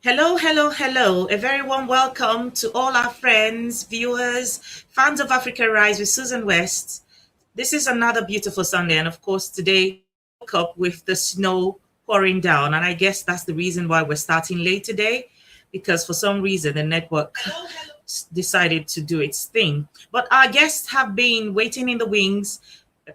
Hello, hello, hello. A very warm welcome to all our friends, viewers, fans of Africa Rise with Susan West. This is another beautiful Sunday, and of course, today we woke up with the snow pouring down. And I guess that's the reason why we're starting late today, because for some reason the network decided to do its thing. But our guests have been waiting in the wings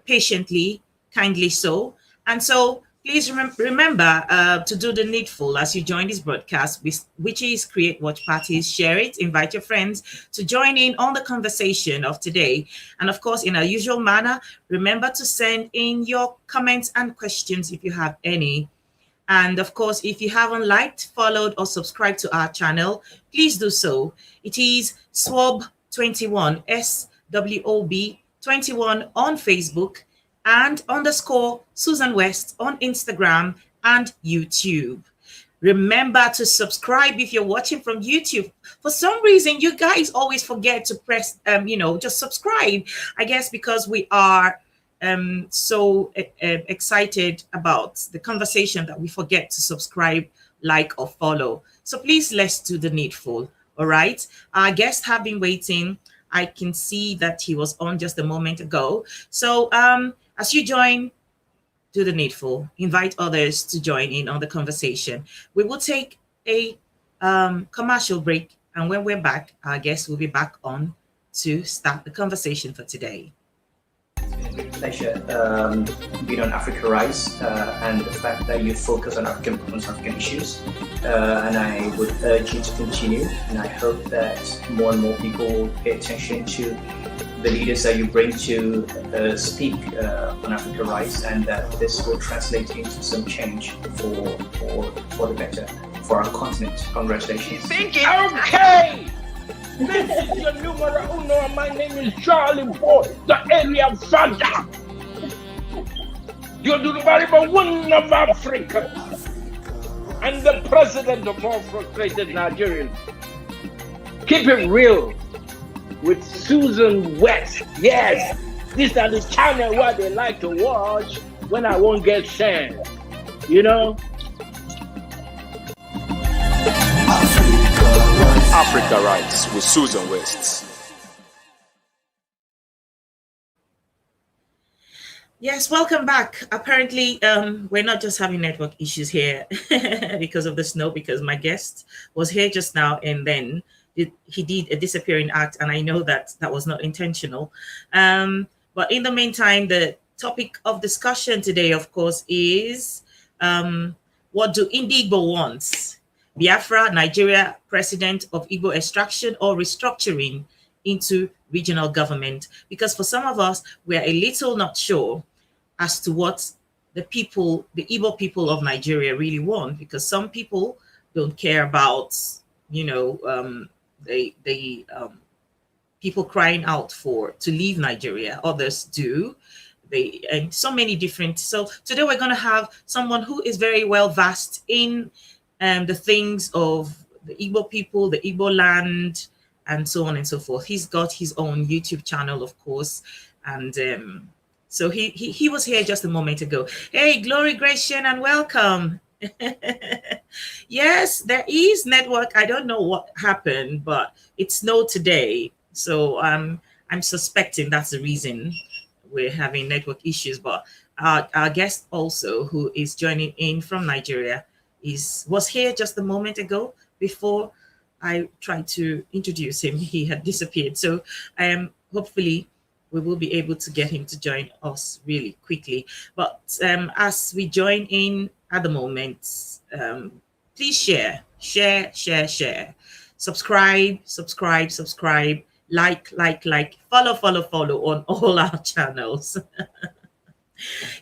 patiently, kindly so. And so please remember to do the needful as you join this broadcast, which is create watch parties, share it, invite your friends to join in on the conversation of today. And of course, in our usual manner, remember to send in your comments and questions if you have any. And of course, if you haven't liked, followed, or subscribed to our channel, please do so. It is SWOB21, SWOB 21 on Facebook and underscore Susan West on Instagram and YouTube. Remember to subscribe if you're watching from YouTube. For some reason, you guys always forget to press, just subscribe. I guess because we are so excited about the conversation that we forget to subscribe, like, or follow. So please, let's do the needful. All right. Our guests have been waiting. I can see that he was on just a moment ago. So as you join, do the needful. Invite others to join in on the conversation. We will take a commercial break. And when we're back, our guests will be back on to start the conversation for today. Pleasure being on Africa Rise and the fact that you focus on African issues. And I would urge you to continue. And I hope that more and more people pay attention to the leaders that you bring to speak on Africa Rise, and that this will translate into some change for the better for our continent. Congratulations. Okay. This is your numero uno. My name is Charlie Boy, the area father. You're the very one of Africa and the president of all frustrated Nigerians. Keep it real with Susan West. Yes, these are the channel where they like to watch when I won't get sand. You know? Africa Rise with Susan West. Yes, welcome back. Apparently, we're not just having network issues here because of the snow, because my guest was here just now and then he did a disappearing act, and I know that that was not intentional. But in the meantime, the topic of discussion today, of course, is what do Ndigbo wants? Biafra, Nigeria, president of Igbo extraction or restructuring into regional government? Because for some of us, we're a little not sure as to what the Igbo people of Nigeria really want, because some people don't care about, the people crying out to leave Nigeria. Others do. And so many different. So today we're going to have someone who is very well versed in the things of the Igbo people, the Igbo land, and so on and so forth. He's got his own YouTube channel, of course, and so he was here just a moment ago. Hey, Glory, Gratian, and welcome. Yes, there is network. I don't know what happened, but it snowed today, so I'm suspecting that's the reason we're having network issues. But our guest also, who is joining in from Nigeria, was here just a moment ago. Before I tried to introduce him, he had disappeared. So hopefully we will be able to get him to join us really quickly. But as we join in at the moment, please share, subscribe, like, follow on all our channels.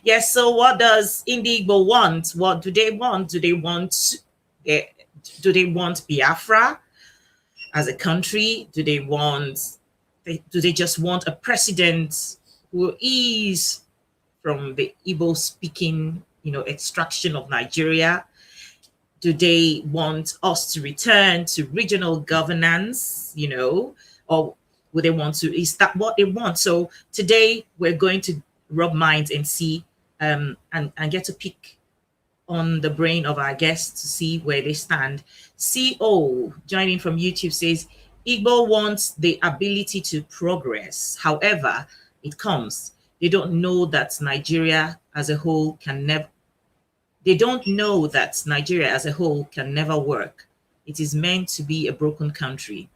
Yes, so what does Ndigbo want? What do they want? Do they want Biafra as a country? Do they just want a president who is from the Igbo speaking, extraction of Nigeria? Do they want us to return to regional governance, or would they want to? Is that what they want? So today we're going to rub minds and see and get to pick on the brain of our guests to see where they stand. CO joining from YouTube says Igbo wants the ability to progress. However, it comes. They don't know that Nigeria as a whole can never. They don't know that Nigeria as a whole can never work. It is meant to be a broken country.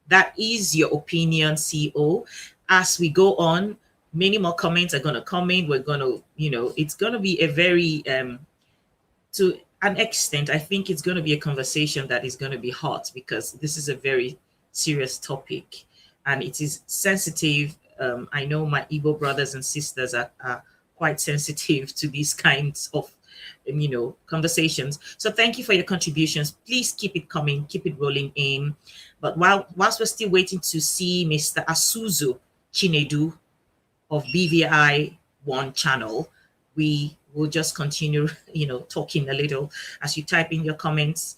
That is your opinion, CO. As we go on, many more comments are going to come in. We're going to, it's going to be a very, to an extent, I think it's going to be a conversation that is going to be hot because this is a very serious topic and it is sensitive. I know my Igbo brothers and sisters are quite sensitive to these kinds of conversations. So thank you for your contributions. Please keep it coming, keep it rolling in. But whilst we're still waiting to see Mr. Asuzu Chinedu of BVI One channel, we will just continue, talking a little. As you type in your comments,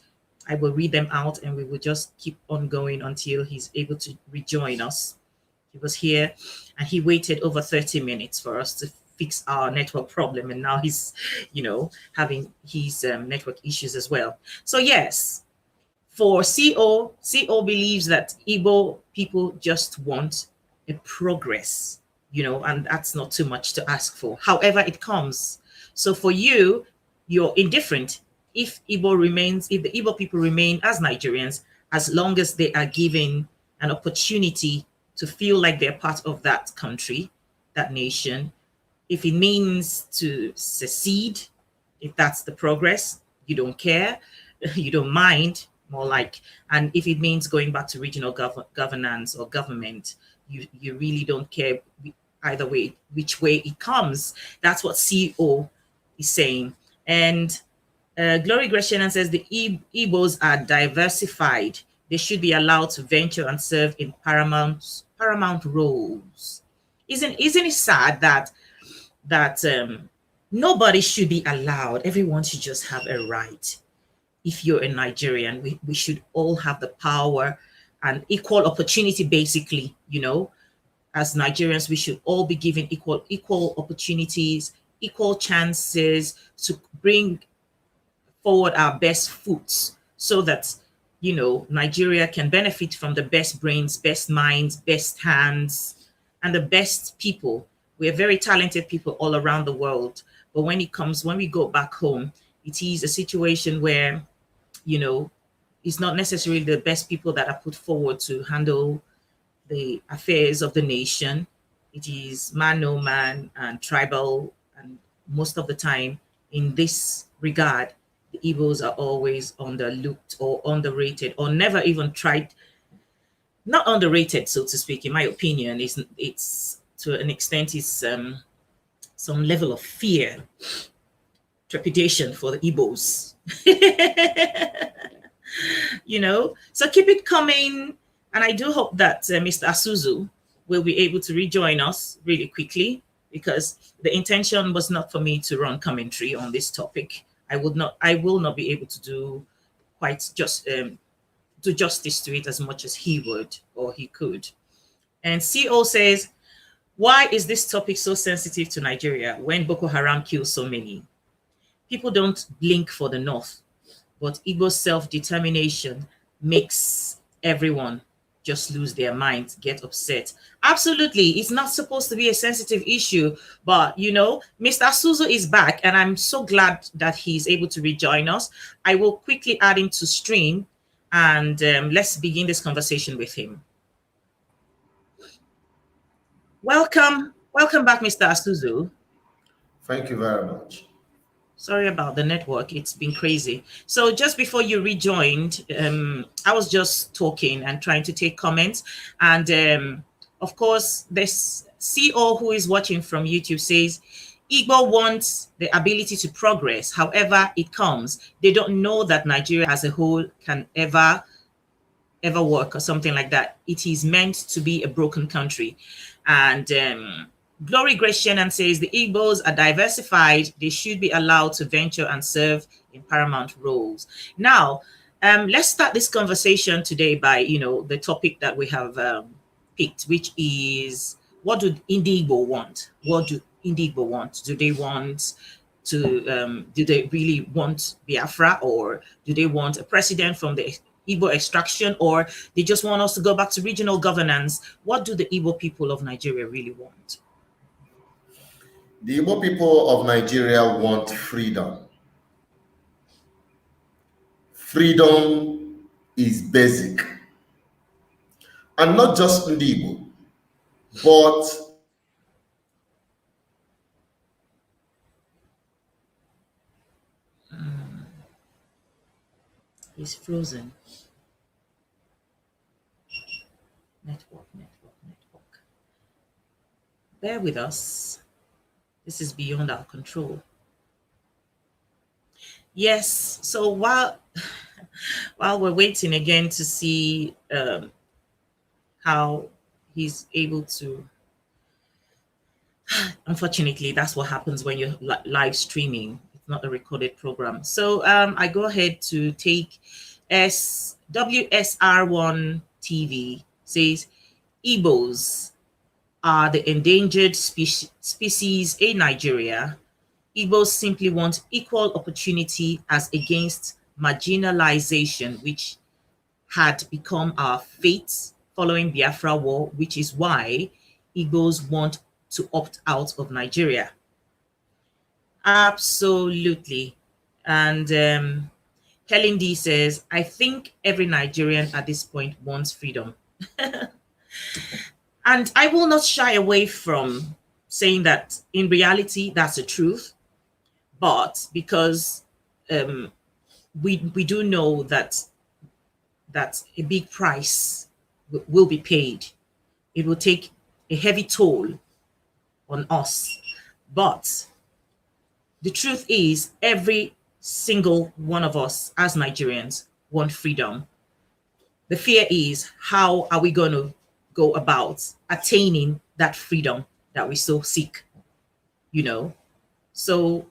I will read them out and we will just keep on going until he's able to rejoin us. He was here and he waited over 30 minutes for us to fix our network problem, and now he's having his network issues as well. So yes, for CO believes that Igbo people just want a progress, and that's not too much to ask for. However, it comes. So for you, you're indifferent if the Igbo people remain as Nigerians, as long as they are given an opportunity to feel like they're part of that country, that nation. If it means to secede, if that's the progress, you don't care, you don't mind, more like, and if it means going back to regional governance or government, you really don't care either way, which way it comes. That's what CO is saying. And Glory Gresham says the Igbos are diversified. They should be allowed to venture and serve in paramount roles. Isn't it sad that nobody should be allowed? Everyone should just have a right. If you're a Nigerian, we should all have the power and equal opportunity, basically, as Nigerians, we should all be given equal opportunities, equal chances to bring forward our best foots so that, Nigeria can benefit from the best brains, best minds, best hands, and the best people. We're very talented people all around the world. But when we go back home, it is a situation where, it's not necessarily the best people that are put forward to handle the affairs of the nation. It is man, no man, and tribal. And most of the time, in this regard, the Igbos are always underlooked or underrated or never even tried. Not underrated, so to speak, in my opinion. It's to an extent, it's some level of fear, trepidation for the Igbos. So keep it coming. And I do hope that Mr. Asuzu will be able to rejoin us really quickly, because the intention was not for me to run commentary on this topic. I will not be able to do justice to it as much as he would or he could. And CO says, why is this topic so sensitive to Nigeria when Boko Haram kills so many? People don't blink for the North, but Igbo self-determination makes everyone just lose their minds, get upset. Absolutely, it's not supposed to be a sensitive issue, but Mr. Asuzu is back, and I'm so glad that he's able to rejoin us. I will quickly add him to stream, and let's begin this conversation with him. Welcome back, Mr. Asuzu. Thank you very much. Sorry about the network. It's been crazy. So just before you rejoined, I was just talking and trying to take comments. And of course, this CO who is watching from YouTube says, Igbo wants the ability to progress. However, it comes. They don't know that Nigeria as a whole can ever work or something like that. It is meant to be a broken country. And Glory Gresham says the Igbos are diversified. They should be allowed to venture and serve in paramount roles. Now, let's start this conversation today by, the topic that we have picked, which is, what do Ndigbo want? What do Ndigbo want? Do they want to do they really want Biafra, or do they want a president from the Igbo extraction, or they just want us to go back to regional governance? What do the Igbo people of Nigeria really want? The Igbo people of Nigeria want freedom. Freedom is basic. And not just Ndigbo, but It's frozen. Network. Bear with us. This is beyond our control. Yes, so while we're waiting again to see how he's able to, unfortunately, that's what happens when you're live streaming. It's not a recorded program. So I go ahead to take WSR1 TV says Igbos are the endangered species in Nigeria. Igbos simply want equal opportunity as against marginalization, which had become our fate following Biafra War, which is why Igbos want to opt out of Nigeria. Absolutely. And Helen D says, I think every Nigerian at this point wants freedom. And I will not shy away from saying that in reality, that's the truth. But because we do know that a big price will be paid. It will take a heavy toll on us. But the truth is, every single one of us as Nigerians want freedom. The fear is, how are we going to go about attaining that freedom that we so seek, So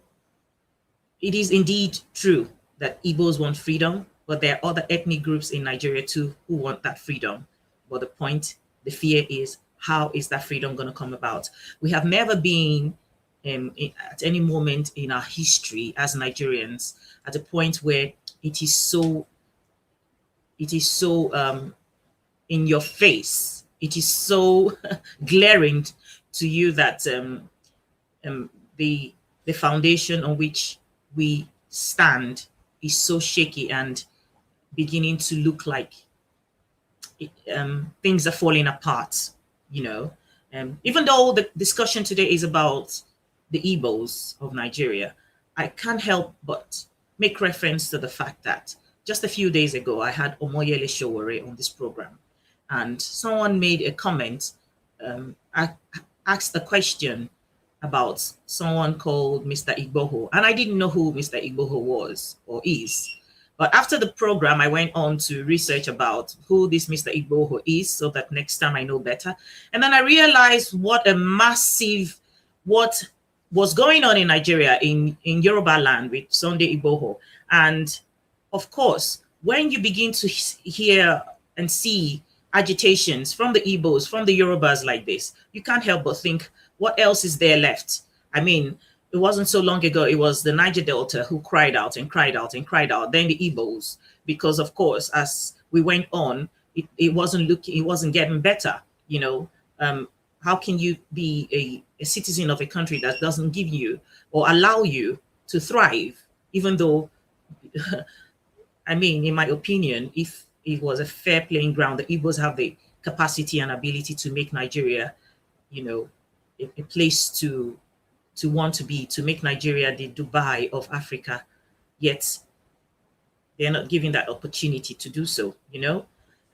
it is indeed true that Igbos want freedom, but there are other ethnic groups in Nigeria too who want that freedom. But the fear is, how is that freedom going to come about? We have never been at any moment in our history as Nigerians at a point where it is so in your face. It is so glaring to you that the foundation on which we stand is so shaky and beginning to look like things are falling apart, even though the discussion today is about the Igbos of Nigeria, I can't help but make reference to the fact that just a few days ago, I had Omoyele Showore on this program, and someone made a comment, asked a question about someone called Mr. Igboho, and I didn't know who Mr. Igboho was or is. But after the program, I went on to research about who this Mr. Igboho is so that next time I know better. And then I realized what was going on in Nigeria, in Yoruba land with Sunday Igboho. And of course, when you begin to hear and see agitations from the Igbos, from the Yorubas like this, you can't help but think, what else is there left? I mean, it wasn't so long ago, it was the Niger Delta who cried out and cried out and cried out, then the Igbos, because of course, as we went on, it wasn't getting better, How can you be a citizen of a country that doesn't give you or allow you to thrive, even though, I mean, in my opinion, if it was a fair playing ground, the Igbos have the capacity and ability to make Nigeria, a place to want to be, to make Nigeria the Dubai of Africa, yet they're not given that opportunity to do so,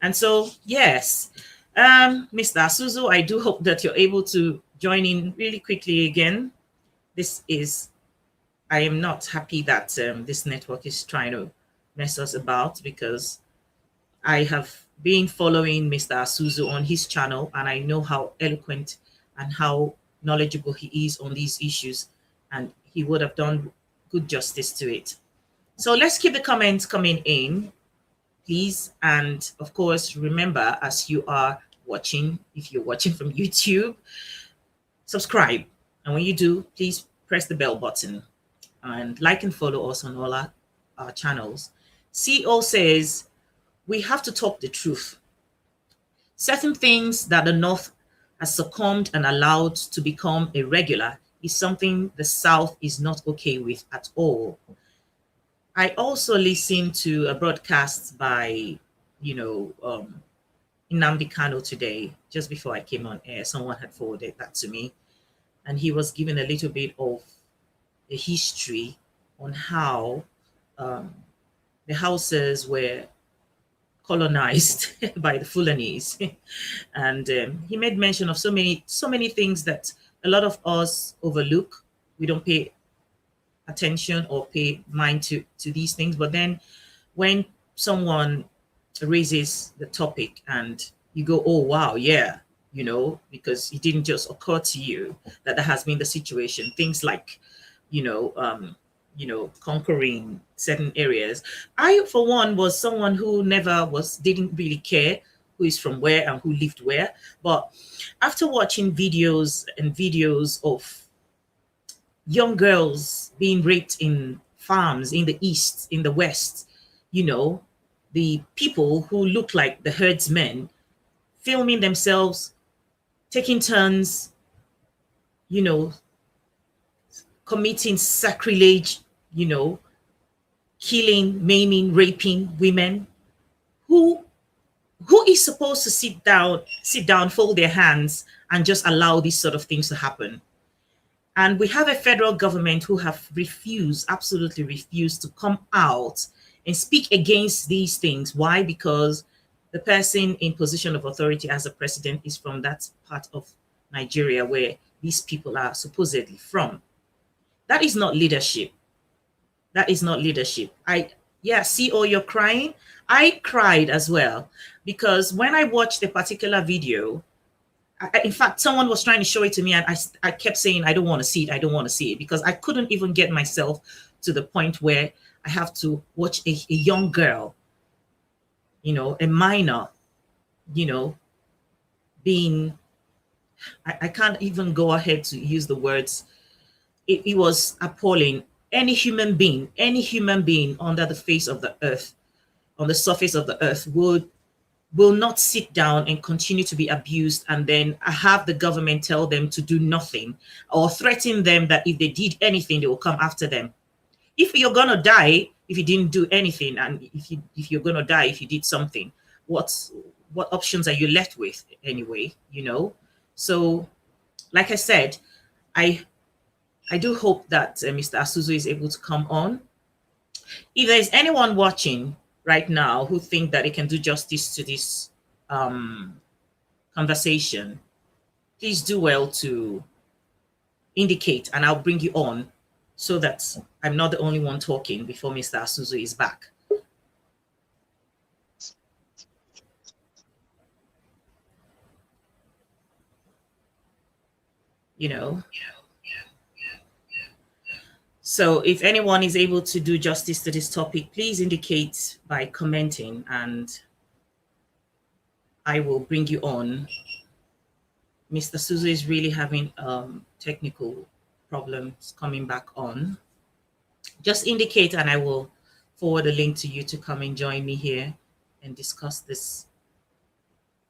And so, yes, Mr. Asuzu, I do hope that you're able to join in really quickly again. I am not happy that this network is trying to mess us about, because I have been following Mr. Asuzu on his channel, and I know how eloquent and how knowledgeable he is on these issues, and he would have done good justice to it. So let's keep the comments coming in, please. And of course, remember, as you are watching, if you're watching from YouTube, subscribe. And when you do, please press the bell button. and like and follow us on all our channels. CEO says we have to talk the truth. Certain things that the North has succumbed and allowed to become irregular is something the South is not okay with at all. I also listened to a broadcast by, Nnamdi Kanu today, just before I came on air. Someone had forwarded that to me, and he was giving a little bit of a history on how the houses were colonized by the Fulanese, and he made mention of so many things that a lot of us overlook. We don't pay attention or pay mind to these things, but then when someone raises the topic and you go, oh wow, yeah, because it didn't just occur to you that has been the situation. Things like conquering certain areas. I, for one, was someone who didn't really care who is from where and who lived where. But after watching videos of young girls being raped in farms in the East, in the West, the people who look like the herdsmen filming themselves, taking turns, committing sacrilege, killing, maiming, raping women. Who is supposed to sit down, fold their hands, and just allow these sort of things to happen? And we have a federal government who have absolutely refused to come out and speak against these things. Why? Because the person in position of authority as a president is from that part of Nigeria where these people are supposedly from. That is not leadership. That is not leadership. CEO, you're crying. I cried as well, because when I watched a particular video, in fact, someone was trying to show it to me, and I kept saying, I don't want to see it. I don't want to see it, because I couldn't even get myself to the point where I have to watch a young girl, a minor, being, I can't even go ahead to use the words. It was appalling. Any human being under the face of the earth, on the surface of the earth, will not sit down and continue to be abused and then have the government tell them to do nothing or threaten them that if they did anything, they will come after them. If you're going to die, if you didn't do anything, and if you're going to die, if you did something, what options are you left with anyway, So, like I said, I do hope that Mr. Asuzu is able to come on. If there's anyone watching right now who think that it can do justice to this conversation, please do well to indicate, and I'll bring you on so that I'm not the only one talking before Mr. Asuzu is back. So if anyone is able to do justice to this topic, please indicate by commenting, and I will bring you on. Mr. Asuzu is really having technical problems coming back on. Just indicate and I will forward a link to you to come and join me here and discuss this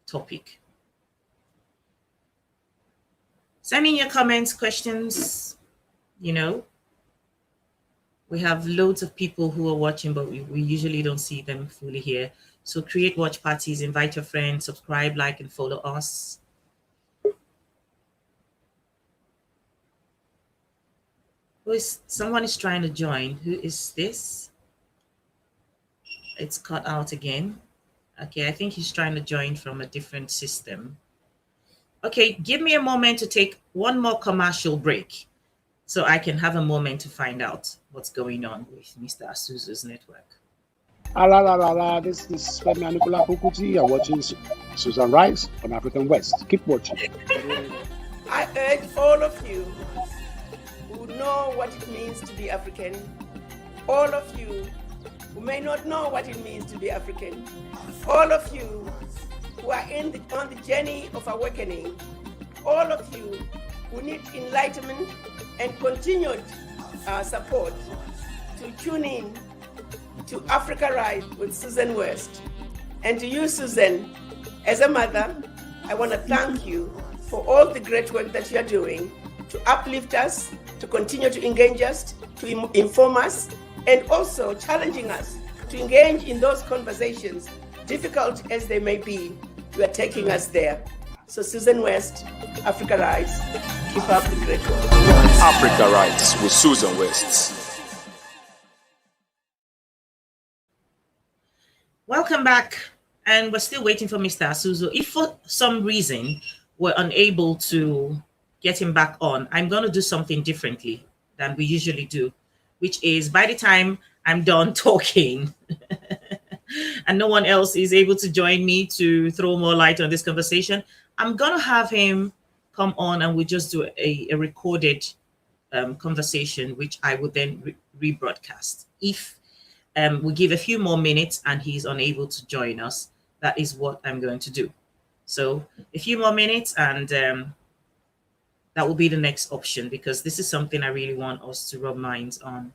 topic. Send me your comments, questions, We have loads of people who are watching, but we usually don't see them fully here. So create watch parties, invite your friends, subscribe, like, and follow us. Someone is trying to join. Who is this? It's cut out again. Okay, I think he's trying to join from a different system. Okay, give me a moment to take one more commercial break so I can have a moment to find out what's going on with Mr. Asuzu's network. This is Femi Anikula Pukuti. You're watching Susan Rice on African West. Keep watching. I urge all of you who know what it means to be African, all of you who may not know what it means to be African, all of you who are on the journey of awakening, all of you who need enlightenment and continued support to tune in to Africa Rise with Susan West. And to you, Susan, as a mother, I want to thank you for all the great work that you're doing to uplift us, to continue to engage us, to inform us, and also challenging us to engage in those conversations, difficult as they may be. You are taking us there. So Susan West, Africa Rise, keep up the great work. Africa Rise with Susan West. Welcome back. And we're still waiting for Mr. Asuzu. If for some reason we're unable to get him back on, I'm going to do something differently than we usually do, which is by the time I'm done talking and no one else is able to join me to throw more light on this conversation, I'm going to have him come on and we'll just do a recorded conversation, which I would then rebroadcast. If we give a few more minutes and he's unable to join us, that is what I'm going to do. So a few more minutes and that will be the next option, because this is something I really want us to rub minds on.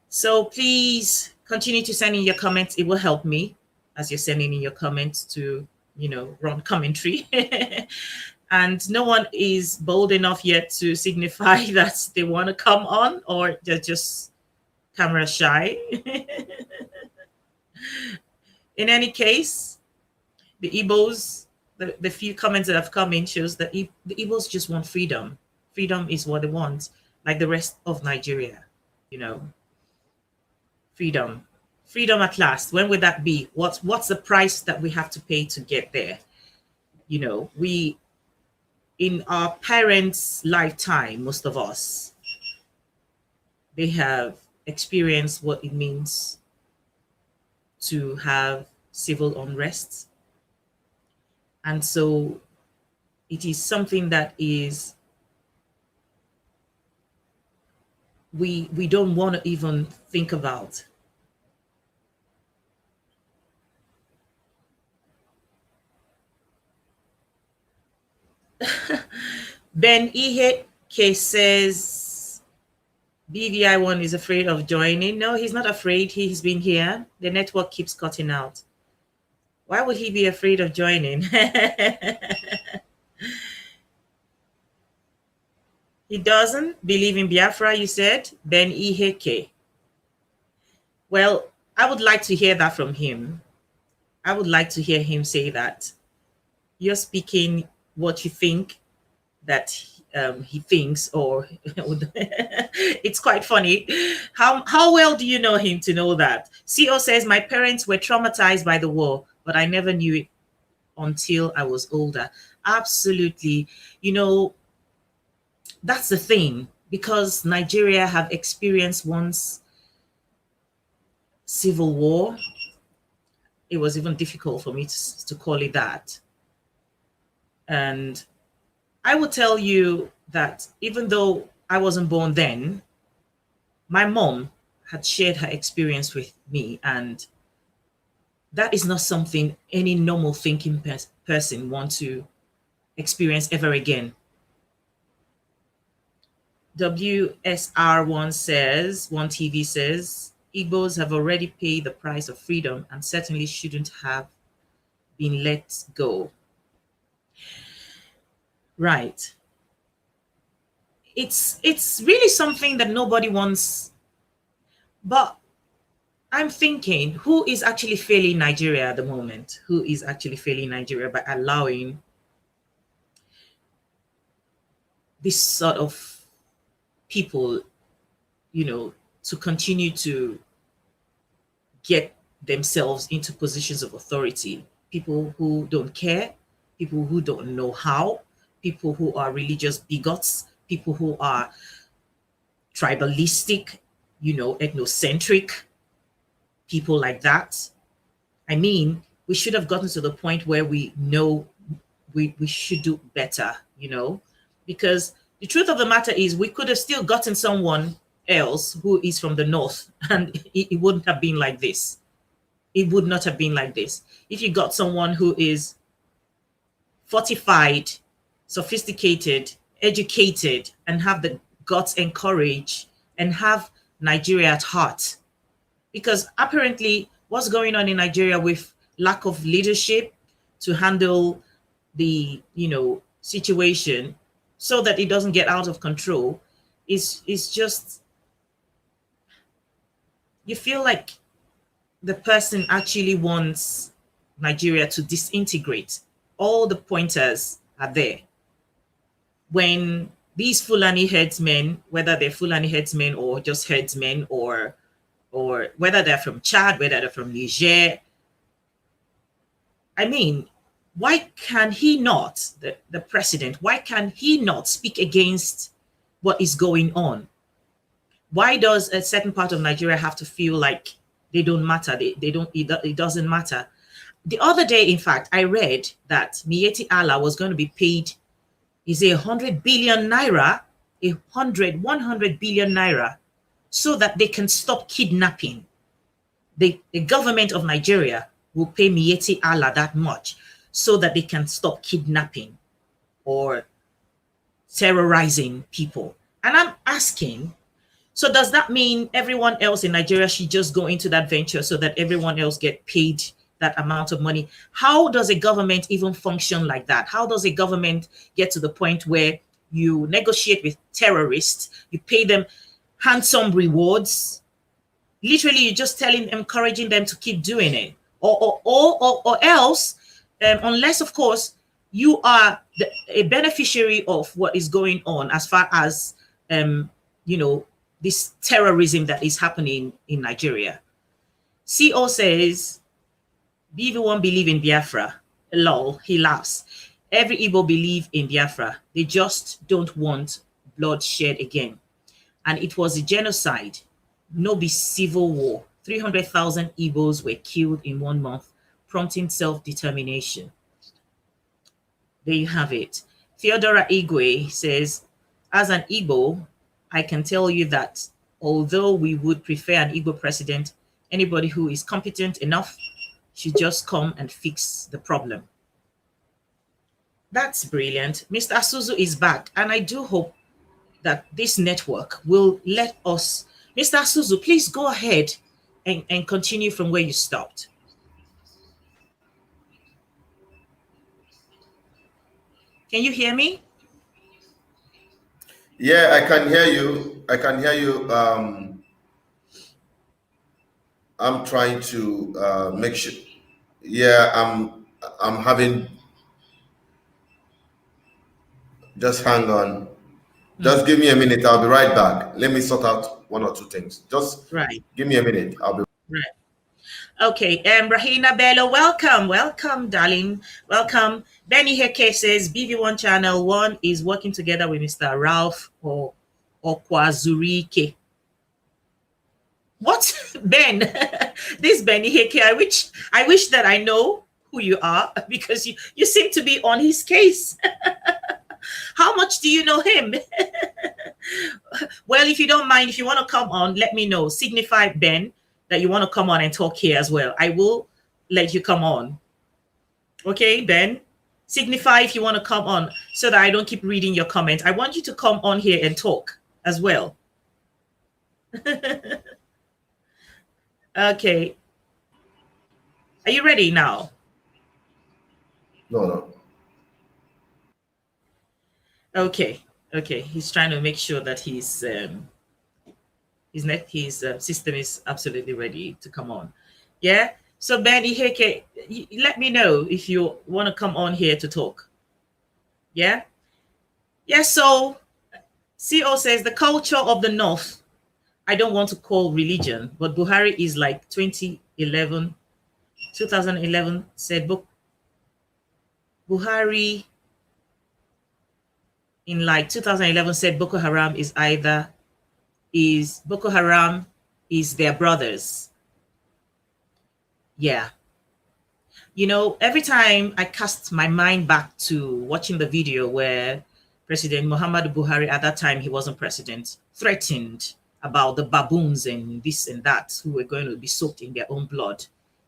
So please continue to send in your comments. It will help me as you're sending in your comments to, run commentary. And no one is bold enough yet to signify that they want to come on, or they're just camera shy. In any case, the Igbos, the few comments that have come in shows that the Igbos just want freedom. Freedom is what they want, like the rest of Nigeria, Freedom. Freedom at last. When would that be? What's the price that we have to pay to get there? We, in our parents' lifetime, most of us, they have experienced what it means to have civil unrest. And so it is something that is, we don't want to even think about. Ben Iheke says, BVI one is afraid of joining. No, he's not afraid. He's been here. The network keeps cutting out. Why would he be afraid of joining? He doesn't believe in Biafra, you said? Ben Iheke. Well, I would like to hear that from him. I would like to hear him say that. You're speaking what you think that he thinks, or it's quite funny. How well do you know him to know that? CO says, my parents were traumatized by the war, but I never knew it until I was older. Absolutely. That's the thing, because Nigeria have experienced once civil war. It was even difficult for me to call it that. And I will tell you that even though I wasn't born then, my mom had shared her experience with me, and that is not something any normal thinking person wants to experience ever again. WSR1 says, One TV says, Igbos have already paid the price of freedom and certainly shouldn't have been let go. Right. It's really something that nobody wants. But I'm thinking, who is actually failing Nigeria at the moment? Who is actually failing Nigeria by allowing this sort of people, to continue to get themselves into positions of authority? People who don't care, people who don't know how, people who are religious bigots, people who are tribalistic, ethnocentric, people like that. I mean, we should have gotten to the point where we know we should do better, because the truth of the matter is we could have still gotten someone else who is from the north, and it wouldn't have been like this. It would not have been like this. If you got someone who is fortified, sophisticated, educated, and have the guts and courage and have Nigeria at heart. Because apparently what's going on in Nigeria with lack of leadership to handle the, situation so that it doesn't get out of control is just, you feel like the person actually wants Nigeria to disintegrate. All the pointers are there. When these Fulani headsmen, whether they're Fulani headsmen or just headsmen, or whether they're from Chad, whether they're from Niger, I mean, why can he not, the president, why can he not speak against what is going on? Why does a certain part of Nigeria have to feel like they don't matter? They don't, it doesn't matter. The other day, in fact, I read that Miyetti Allah was going to be paid, is 100 billion naira, 100 billion naira, so that they can stop kidnapping. The government of Nigeria will pay Miyetti Allah that much so that they can stop kidnapping or terrorizing people. And I'm asking, so does that mean everyone else in Nigeria should just go into that venture so that everyone else get paid that amount of money? How does a government even function like that? How does a government get to the point where you negotiate with terrorists, you pay them handsome rewards? Literally, you're just encouraging them to keep doing it. Or else, unless, of course, you are a beneficiary of what is going on as far as, this terrorism that is happening in Nigeria. CO says, BV won't believe in Biafra. Lol, he laughs. Every Igbo believe in Biafra. They just don't want bloodshed again. And it was a genocide, no be civil war. 300,000 Igbos were killed in 1 month, prompting self-determination. There you have it. Theodora Igwe says, as an Igbo, I can tell you that although we would prefer an Igbo president, anybody who is competent enough should just come and fix the problem. That's brilliant. Mr. Asuzu is back, and I do hope that this network will let us. Mr. Asuzu, please go ahead and continue from where you stopped. Can you hear me? Yeah, I can hear you. I can hear you. I'm trying to make sure. Yeah, I'm having. Just hang on. Just give me a minute. I'll be right back. Let me sort out 1 or 2 things. Just give me a minute. I'll be right. Okay, Rahina Bello, welcome, darling, welcome. Benny Heke says BV1 Channel 1 is working together with Mr. Ralph or Okwazurike. What? Ben? This Benny Heke, I wish that I know who you are, because you seem to be on his case. How much do you know him? Well, if you don't mind, if you want to come on, let me know. Signify, Ben, that you want to come on and talk here as well. I will let you come on. Okay, Ben? Signify if you want to come on so that I don't keep reading your comments. I want you to come on here and talk as well. Okay. Are you ready now? No. Okay. He's trying to make sure that his system is absolutely ready to come on. Yeah. So Benny Heke, let me know if you want to come on here to talk. Yeah. Yeah. So CO says the culture of the North, I don't want to call religion, but Buhari is like 2011 said Buhari in like 2011 said Boko Haram is their brothers. Yeah. You know, every time I cast my mind back to watching the video where President Muhammadu Buhari, at that time he wasn't president, threatened about the baboons and this and that who were going to be soaked in their own blood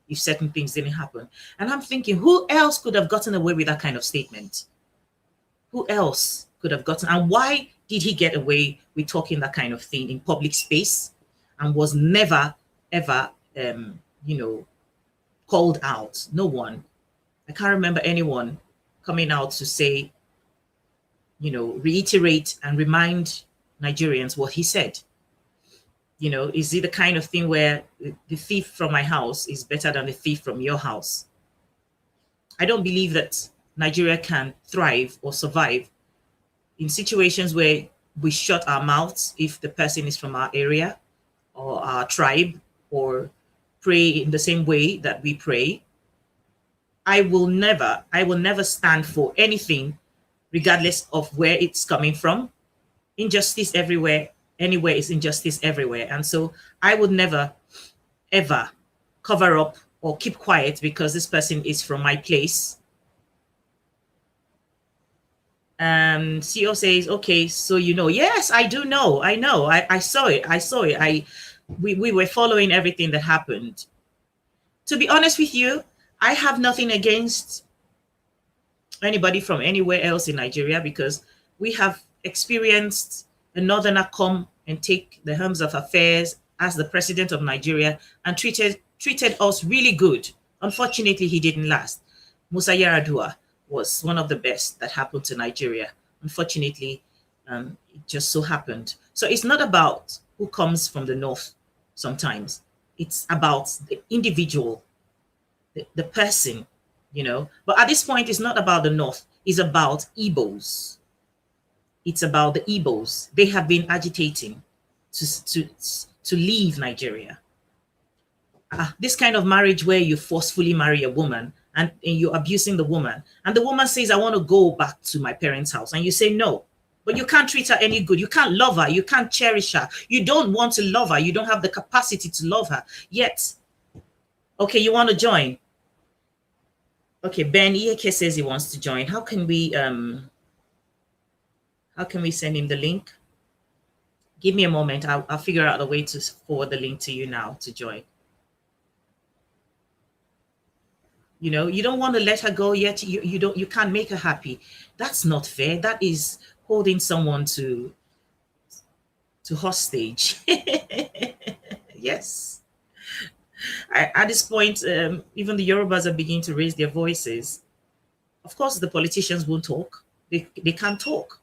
if certain things didn't happen. And I'm thinking, who else could have gotten away with that kind of statement? Who else could have gotten? And why Did he get away with talking that kind of thing in public space and was never, ever, called out? No one. I can't remember anyone coming out to say, reiterate and remind Nigerians what he said. Is it the kind of thing where the thief from my house is better than the thief from your house? I don't believe that Nigeria can thrive or survive in situations where we shut our mouths if the person is from our area or our tribe or pray in the same way that we pray. I will never stand for anything, regardless of where it's coming from. Injustice everywhere, anywhere is injustice everywhere. And so I would never, ever cover up or keep quiet because this person is from my place. CEO says, okay, so yes, I do know. I know. I saw it. We were following everything that happened. To be honest with you, I have nothing against anybody from anywhere else in Nigeria because we have experienced a northerner come and take the helms of affairs as the president of Nigeria and treated us really good. Unfortunately, he didn't last. Musa Yar'Adua was one of the best that happened to Nigeria. Unfortunately, it just so happened. So it's not about who comes from the north sometimes. It's about the individual, the person, But at this point, it's not about the north. It's about Igbos. It's about the Igbos. They have been agitating to leave Nigeria. This kind of marriage where you forcefully marry a woman and you're abusing the woman. And the woman says, I want to go back to my parents' house. And you say, no, but you can't treat her any good. You can't love her. You can't cherish her. You don't want to love her. You don't have the capacity to love her. Yet, okay, you want to join. Okay, Ben Iyeke says he wants to join. How can we send him the link? Give me a moment. I'll figure out a way to forward the link to you now to join. You don't want to let her go yet. You can't make her happy. That's not fair. That is holding someone to hostage. Yes. At this point, even the Yorubas are beginning to raise their voices. Of course, the politicians won't talk. They can't talk.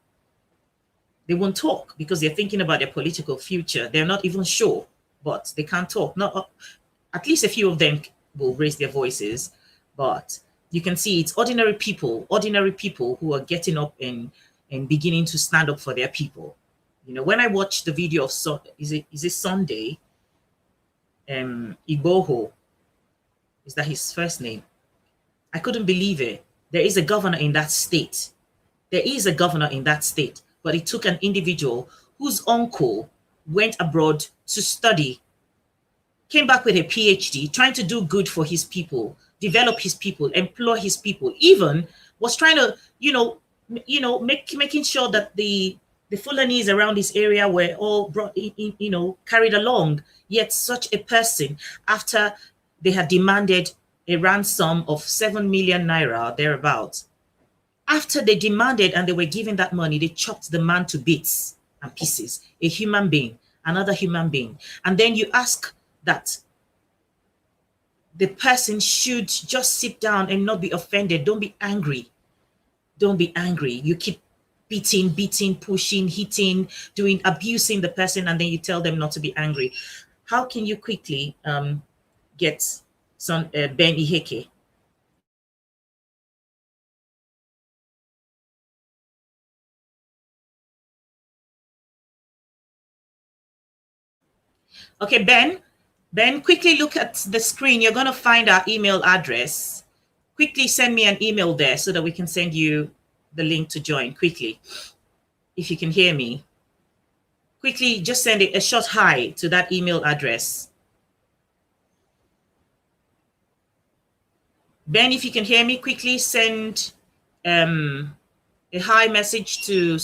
They won't talk because they're thinking about their political future. They're not even sure, but they can't talk. Not at least a few of them will raise their voices. But you can see it's ordinary people who are getting up and beginning to stand up for their people. When I watched the video of is it Sunday? Igboho, is that his first name? I couldn't believe it. There is a governor in that state. But it took an individual whose uncle went abroad to study, came back with a PhD, trying to do good for his people, develop his people, employ his people, even was trying to, making sure that the Fulanis around this area were all brought in, carried along. Yet such a person, after they had demanded a ransom of 7 million naira, thereabouts, after they demanded and they were given that money, they chopped the man to bits and pieces, a human being, another human being. And then you ask that the person should just sit down and not be offended. Don't be angry. Don't be angry. You keep beating, pushing, hitting, abusing the person, and then you tell them not to be angry. How can you quickly get some Ben Iheke? Okay, Ben, quickly look at the screen. You're going to find our email address. Quickly send me an email there so that we can send you the link to join quickly. If you can hear me, quickly just send a short hi to that email address. Ben, if you can hear me, quickly send a hi message to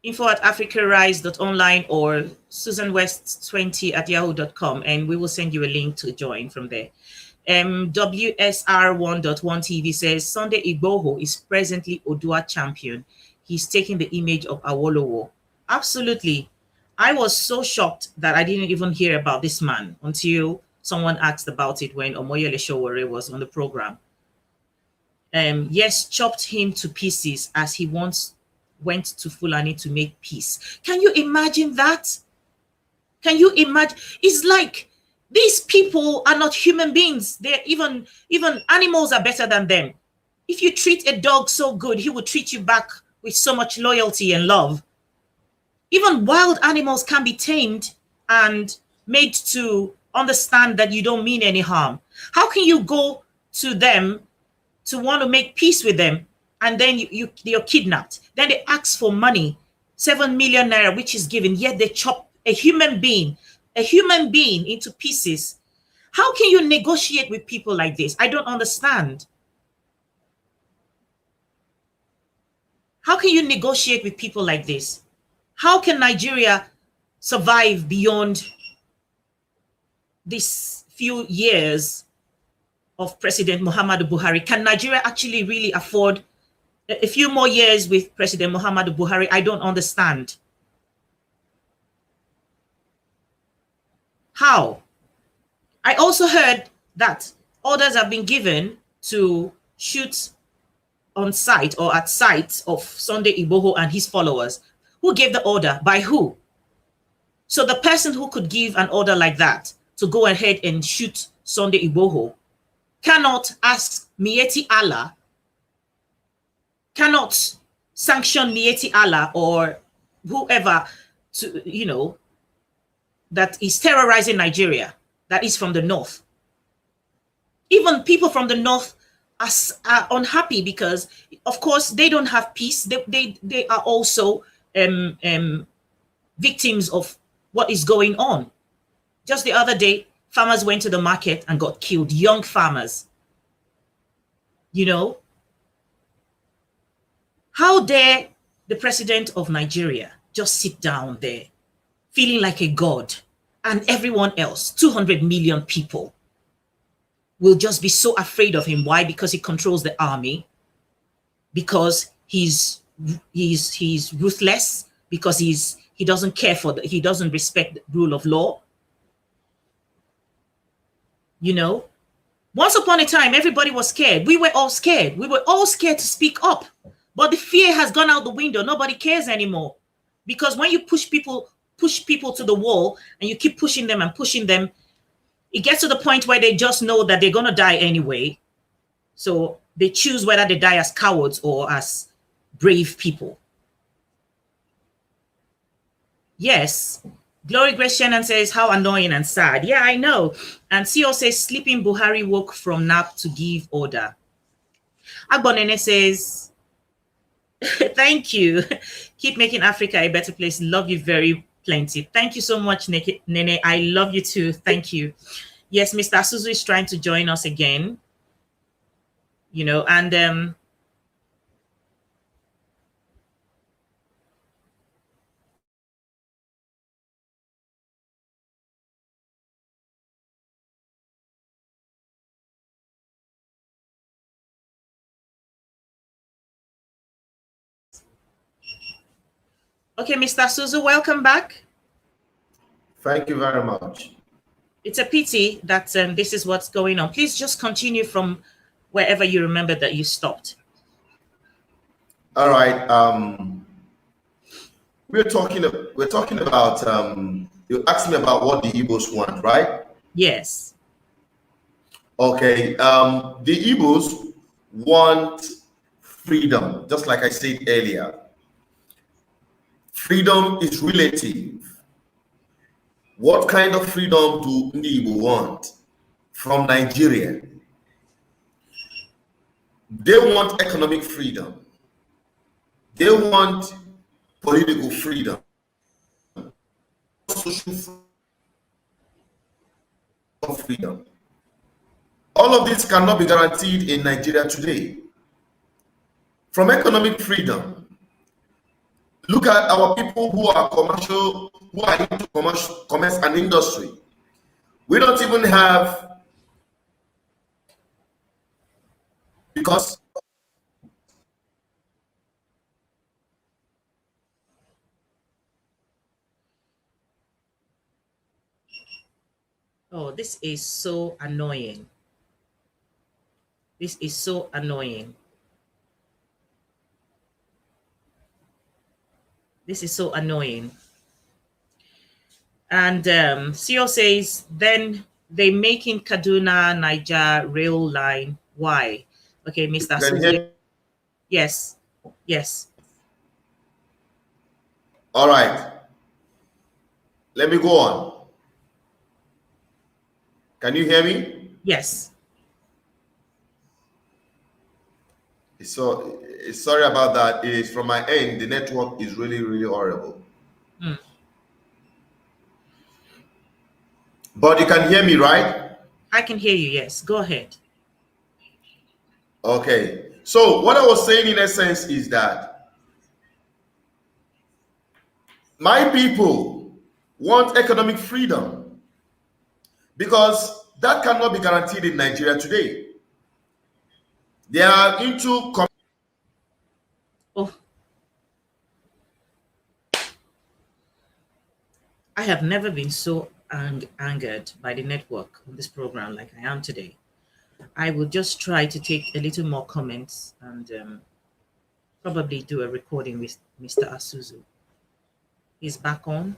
info@africarise.online or susanwest20@yahoo.com, and we will send you a link to join from there. WSR1.1 TV says Sunday Igboho is presently Odua champion. he's taking the image of Awolowo. Absolutely. I was so shocked that I didn't even hear about this man until someone asked about it when Omoyele Sowore was on the program. Yes, chopped him to pieces as he once went to Fulani to make peace. Can you imagine that? Can you imagine? It's like these people are not human beings. They're even animals are better than them. If you treat a dog so good, he will treat you back with so much loyalty and love. Even wild animals can be tamed and made to understand that you don't mean any harm. How can you go to them to want to make peace with them and then you're kidnapped? Then they ask for money, 7 million naira, which is given, yet they chop a human being into pieces. How can you negotiate with people like this? I don't understand. How can you negotiate with people like this? How can Nigeria survive beyond these few years of President Muhammadu Buhari? Can Nigeria actually really afford a few more years with President Muhammadu Buhari? I don't understand. How? I also heard that orders have been given to shoot on site or at sites of Sunday Igboho and his followers. Who gave the order? By who? So the person who could give an order like that to go ahead and shoot Sunday Igboho cannot ask Mieti Allah, cannot sanction Mieti Allah or whoever to, that is terrorizing Nigeria, that is from the north. Even people from the north are unhappy because, of course, they don't have peace. They are also victims of what is going on. Just the other day, farmers went to the market and got killed, young farmers. How dare the president of Nigeria just sit down there feeling like a god, and everyone else, 200 million people, will just be so afraid of him. Why? Because he controls the army, because he's ruthless, because he doesn't care he doesn't respect the rule of law. Once upon a time, everybody was scared. We were all scared. We were all scared to speak up. But the fear has gone out the window. Nobody cares anymore. Because when you push people to the wall and you keep pushing them, it gets to the point where they just know that they're going to die anyway. So they choose whether they die as cowards or as brave people. Yes. Glory Grace Shannon says, how annoying and sad. Yeah, I know. And CO says, sleeping Buhari woke from nap to give order. Agbonene says, thank you. Keep making Africa a better place. Love you very plenty. Thank you so much, Nene. I love you too. Thank you. Yes, Mr. Asuzu is trying to join us again. And okay, Mr. Asuzu, welcome back. Thank you very much. It's a pity that this is what's going on. Please just continue from wherever you remember that you stopped. All right. We're talking about you asked me about what the Igbos want, right? Yes. Okay. The Igbos want freedom, just like I said earlier. Freedom is relative. What kind of freedom do Ndigbo want from Nigeria? They want economic freedom. They want political freedom, social freedom. All of this cannot be guaranteed in Nigeria today. From economic freedom, look at our people who are into commerce and industry. We don't even have, because Oh, this is so annoying. This is so annoying. This is so annoying. And CEO says, then they making Kaduna Niger rail line. Why? Okay, Mr. Asuzu. Yes. Yes. All right. Let me go on. Can you hear me? Yes. So sorry about that. It is from my end. The network is really, really horrible. Mm. But you can hear me, right? I can hear you. Yes. Go ahead. Okay. So what I was saying in essence is that my people want economic freedom because that cannot be guaranteed in Nigeria today. They are into Oh, I have never been so angered by the network on this program like I am today. I will just try to take a little more comments and probably do a recording with Mr. Asuzu. He's back on.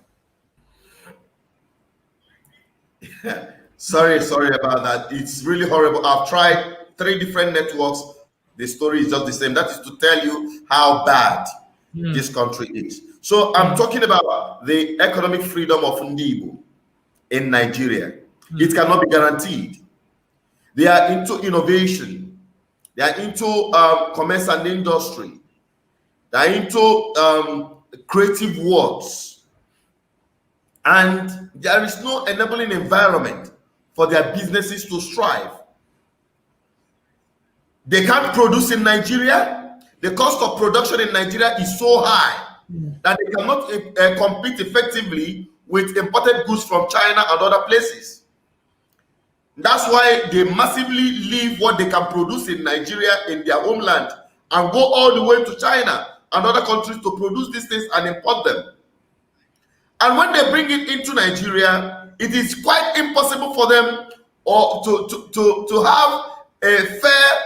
Sorry about that. It's really horrible. I've tried 3 different networks. The story is just the same. That is to tell you how bad this country is. So I'm talking about the economic freedom of Ndigbo in Nigeria. It cannot be guaranteed. They are into innovation. They are into commerce and industry. They are into creative works. And there is no enabling environment for their businesses to strive. They can't produce in Nigeria. The cost of production in Nigeria is so high that they cannot compete effectively with imported goods from China and other places. That's why they massively leave what they can produce in Nigeria in their homeland and go all the way to China and other countries to produce these things and import them. And when they bring it into Nigeria, it is quite impossible for them or to have a fair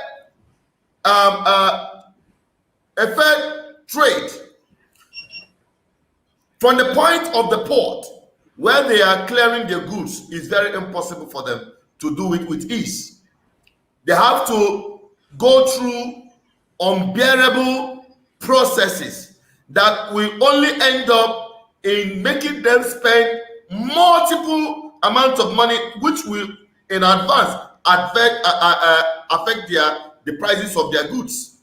trade from the point of the port where they are clearing their goods. Is very impossible for them to do it with ease. They have to go through unbearable processes that will only end up in making them spend multiple amounts of money, which will in advance affect the prices of their goods.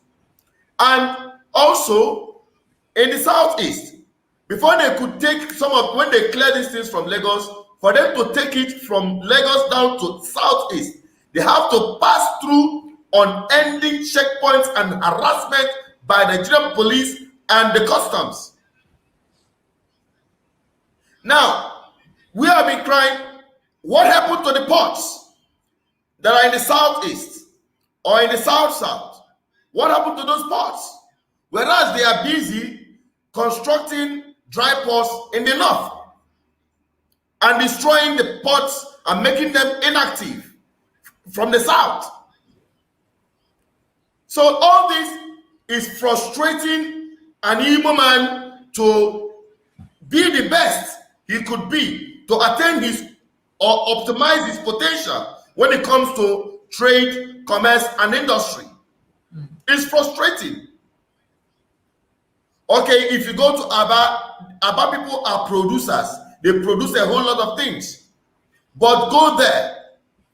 And also in the southeast, before they could take when they clear these things from Lagos, for them to take it from Lagos down to southeast, they have to pass through unending checkpoints and harassment by Nigerian police and the customs. Now, we have been crying, what happened to the ports that are in the southeast or in the south? What happened to those ports? Whereas they are busy constructing dry ports in the north and destroying the ports and making them inactive from the south. So all this is frustrating an Igbo man to be the best he could be, to attain his or optimize his potential when it comes to trade, commerce, and industry. It's frustrating. Okay, if you go to Aba people are producers. They produce a whole lot of things. But go there,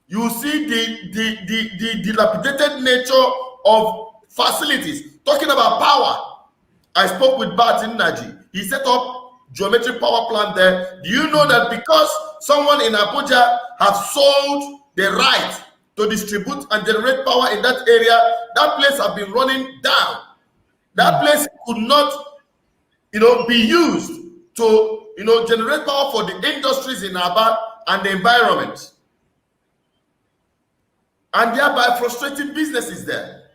you see the dilapidated nature of facilities. Talking about power, I spoke with Bart in Naji. He set up geometric power plant there. Do you know that because someone in Abuja has sold the right to distribute and generate power in that area, that place has been running down. That place could not, be used to, generate power for the industries in Aba and the environment, and thereby frustrating businesses there.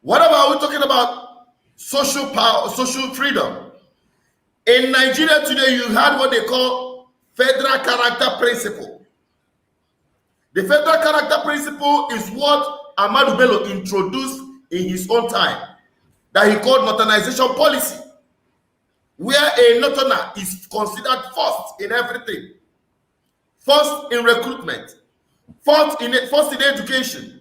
What about we talking about social power, social freedom? In Nigeria today, you had what they call federal character principle. The federal character principle is what Ahmadu Bello introduced in his own time, that he called northernization policy, where a northerner is considered first in everything. First in recruitment, first in education,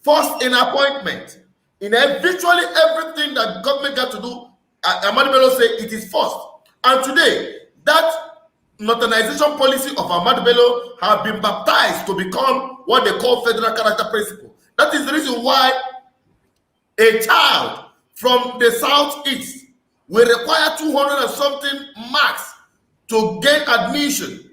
first in appointment, in virtually everything that government got to do. Ahmadu Bello said it is first. And today, that northernization policy of Ahmadu Bello have been baptized to become what they call federal character principle. That is the reason why a child from the southeast will require 200 and something marks to gain admission,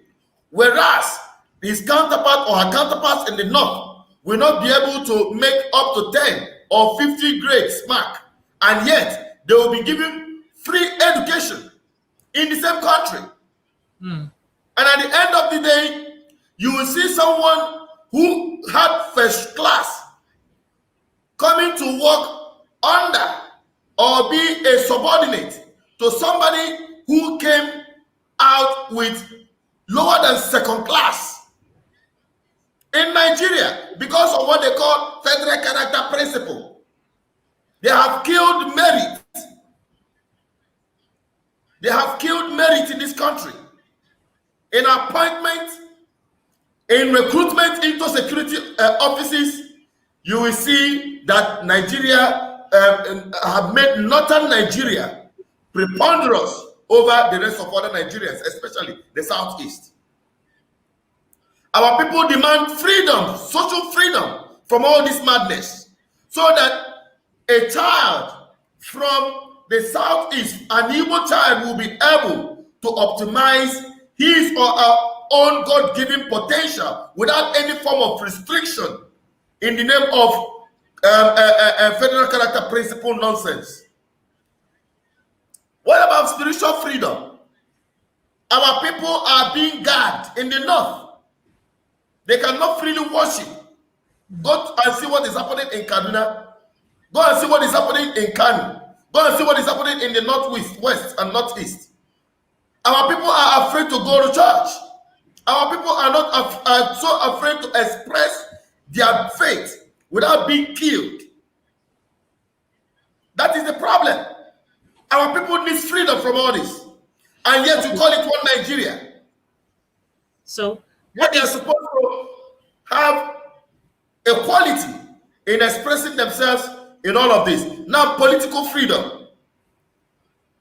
whereas his counterpart or her counterparts in the north will not be able to make up to 10 or 50 grades mark, and yet they will be given free education in the same country. And at the end of the day, you will see someone who had first class coming to work under or be a subordinate to somebody who came out with lower than second class in Nigeria because of what they call federal character principle. They have killed merit. They have killed merit in this country. In appointment, in recruitment into security offices, you will see that Nigeria have made northern Nigeria preponderance over the rest of other Nigerians, especially the southeast. Our people demand freedom, social freedom from all this madness, so that a child from the southeast, an Igbo child, will be able to optimize his or her own God-given potential without any form of restriction in the name of federal character principle nonsense. What about spiritual freedom? Our people are being gagged in the north. They cannot freely worship. Go and see what is happening in Kaduna. Go and see what is happening in Kano. Go and see what is happening in the northwest, west, and northeast. Our people are afraid to go to church. Our people are so afraid to express their faith without being killed. That is the problem. Our people need freedom from all this, and yet you call it one Nigeria. So what they are supposed to have equality in expressing themselves in all of this. Now, political freedom.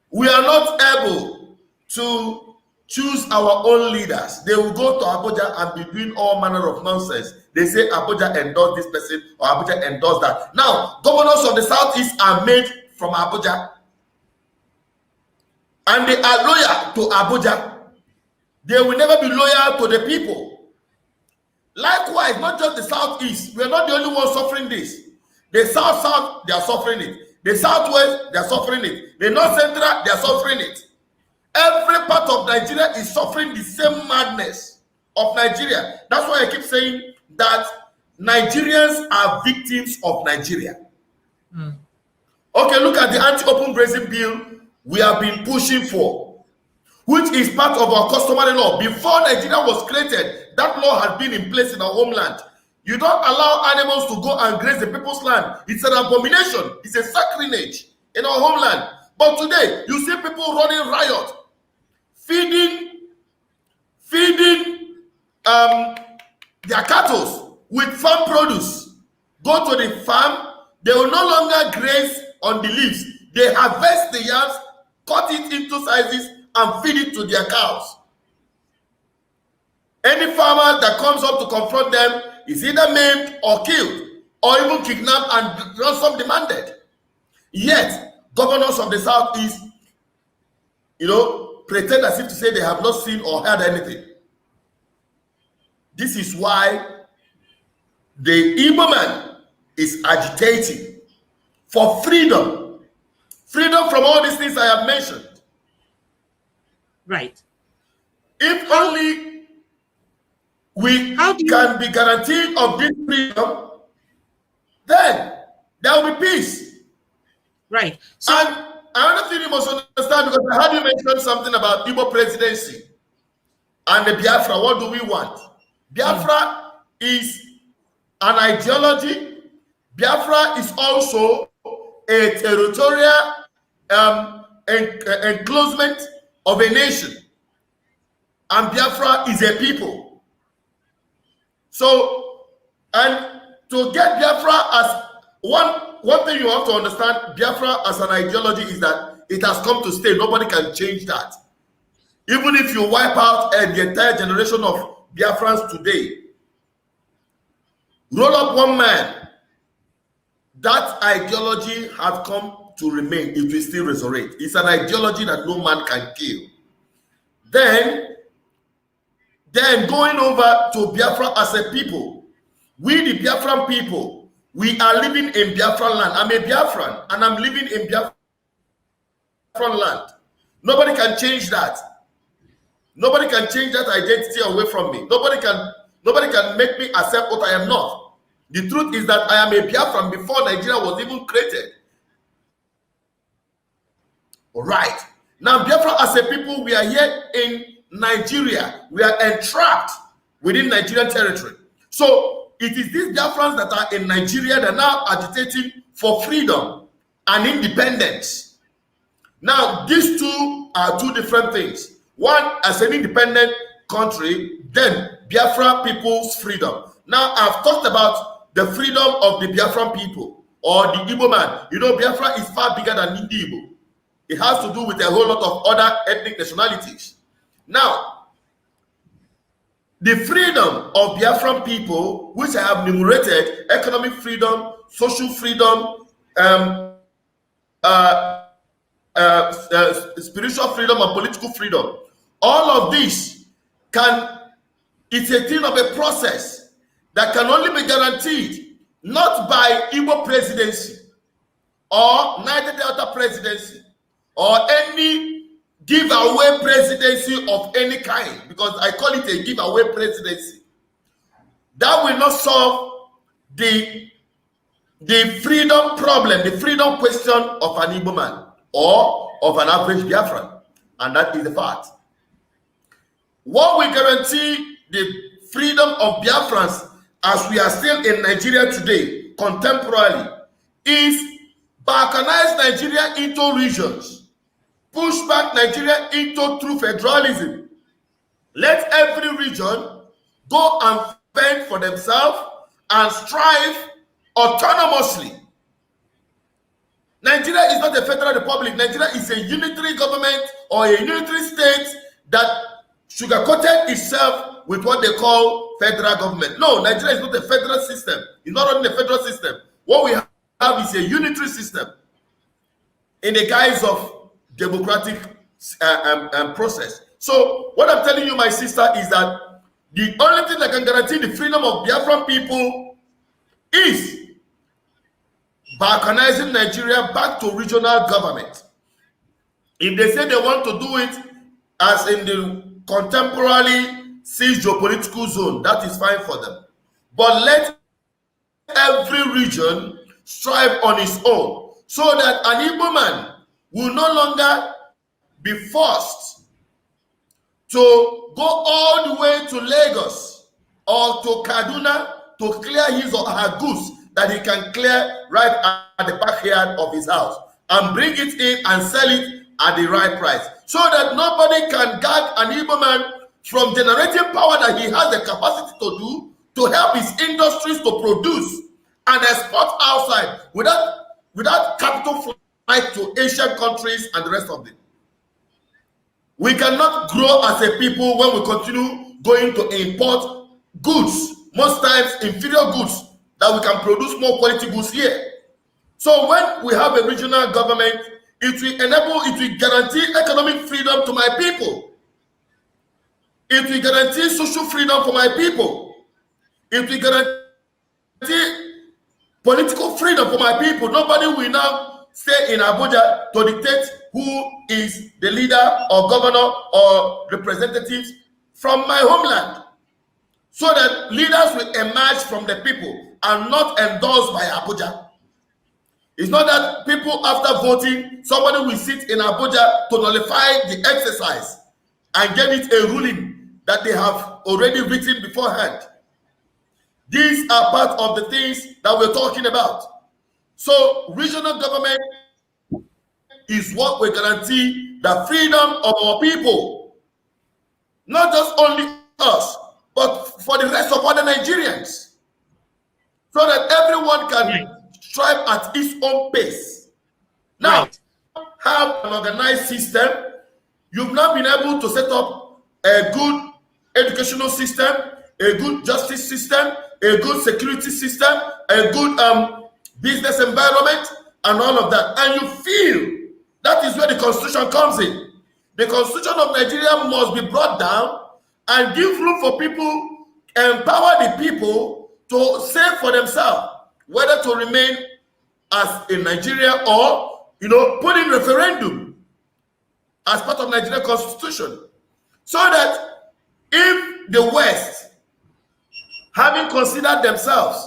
We are not able to choose our own leaders. They will go to Abuja and be doing all manner of nonsense. They say Abuja endorsed this person or Abuja endorsed that. Now, governors of the southeast are made from Abuja, and they are loyal to Abuja. They will never be loyal to the people. Likewise, not just the southeast. We are not the only ones suffering this. The south, they are suffering it. The southwest, they are suffering it. The north central, they are suffering it. Every part of Nigeria is suffering the same madness of Nigeria. That's why I keep saying that Nigerians are victims of Nigeria. Okay, look at the anti-open grazing bill we have been pushing for, which is part of our customary law. Before Nigeria was created, that law had been in place in our homeland. You don't allow animals to go and graze the people's land. It's an abomination. It's a sacrilege in our homeland. But today, you see people running riot, feeding their cattle with farm produce. Go to the farm, they will no longer graze on the leaves. They harvest the yams, cut it into sizes, and feed it to their cows. Any farmer that comes up to confront them is either maimed or killed, or even kidnapped and ransom demanded. Yet, governors of the southeast, pretend as if to say they have not seen or heard anything. This is why the Igbo man is agitating for freedom. Freedom from all these things I have mentioned. Right. If only we can be guaranteed of this freedom, then there will be peace. Right. So, and another thing you must understand, because I heard you mention something about Igbo presidency. and the Biafra, what do we want? Biafra is an ideology. Biafra is also a territorial enclosement of a nation. And Biafra is a people. So, and to get Biafra as one thing you have to understand, Biafra as an ideology is that it has come to stay. Nobody can change that. Even if you wipe out the entire generation of Biafrans today, roll up one man, that ideology has come to remain. It will still resurrect. It's an ideology that no man can kill. Then going over to Biafra as a people, we the Biafran people, we are living in Biafran land. I'm a Biafran and I'm living in Biafran land. Nobody can change that. Nobody can change that identity away from me. Nobody can make me accept what I am not. The truth is that I am a Biafran before Nigeria was even created. All right. Now, Biafra as a people, we are here in Nigeria. We are entrapped within Nigerian territory. So it is these Biafrans that are in Nigeria that are now agitating for freedom and independence. Now, these two are two different things. One, as an independent country, then Biafra people's freedom. Now, I've talked about the freedom of the Biafran people or the Igbo man. You know, Biafra is far bigger than Ndigbo. It has to do with a whole lot of other ethnic nationalities. Now, the freedom of Biafran people, which I have enumerated, economic freedom, social freedom, spiritual freedom, and political freedom, all of this it's a thing of a process that can only be guaranteed not by Igbo presidency or Niger Delta presidency or any giveaway presidency of any kind, because I call it a giveaway presidency. That will not solve the freedom problem, the freedom question of an Igbo man or of an average Biafran, and that is the fact. What will guarantee the freedom of Biafrans as we are still in Nigeria today, contemporarily, is balkanize Nigeria into regions, push back Nigeria into true federalism. Let every region go and fend for themselves and strive autonomously. Nigeria is not a federal republic. Nigeria is a unitary government or a unitary state that sugar-coated itself with what they call federal government. No, Nigeria is not a federal system. It's not only a federal system. What we have is a unitary system in the guise of democratic process. So what I'm telling you, my sister, is that the only thing that can guarantee the freedom of Biafran people is balkanizing Nigeria back to regional government. If they say they want to do it as in the contemporarily seized geopolitical zone, that is fine for them. But let every region strive on its own so that an Igbo man will no longer be forced to go all the way to Lagos or to Kaduna to clear his or her goods that he can clear right at the backyard of his house and bring it in and sell it at the right price, so that nobody can gag an Igbo man from generating power that he has the capacity to do, to help his industries to produce and export outside without capital flight to Asian countries and the rest of them. We cannot grow as a people when we continue going to import goods, most times inferior goods, that we can produce more quality goods here. So when we have a regional government, it will guarantee economic freedom to my people. It will guarantee social freedom for my people. It will guarantee political freedom for my people. Nobody will now stay in Abuja to dictate who is the leader or governor or representatives from my homeland, so that leaders will emerge from the people and not endorsed by Abuja. It's not that people, after voting, somebody will sit in Abuja to nullify the exercise and get it a ruling that they have already written beforehand. These are part of the things that we're talking about. So regional government is what will guarantee the freedom of our people. Not just only us, but for the rest of other Nigerians. So that everyone can strive at its own pace. Now, have an organized system. You've not been able to set up a good educational system, a good justice system, a good security system, a good business environment, and all of that. And you feel that is where the constitution comes in. The constitution of Nigeria must be brought down and give room for people, empower the people to say for themselves whether to remain as in Nigeria or, put in referendum as part of Nigerian constitution. So that if the West, having considered themselves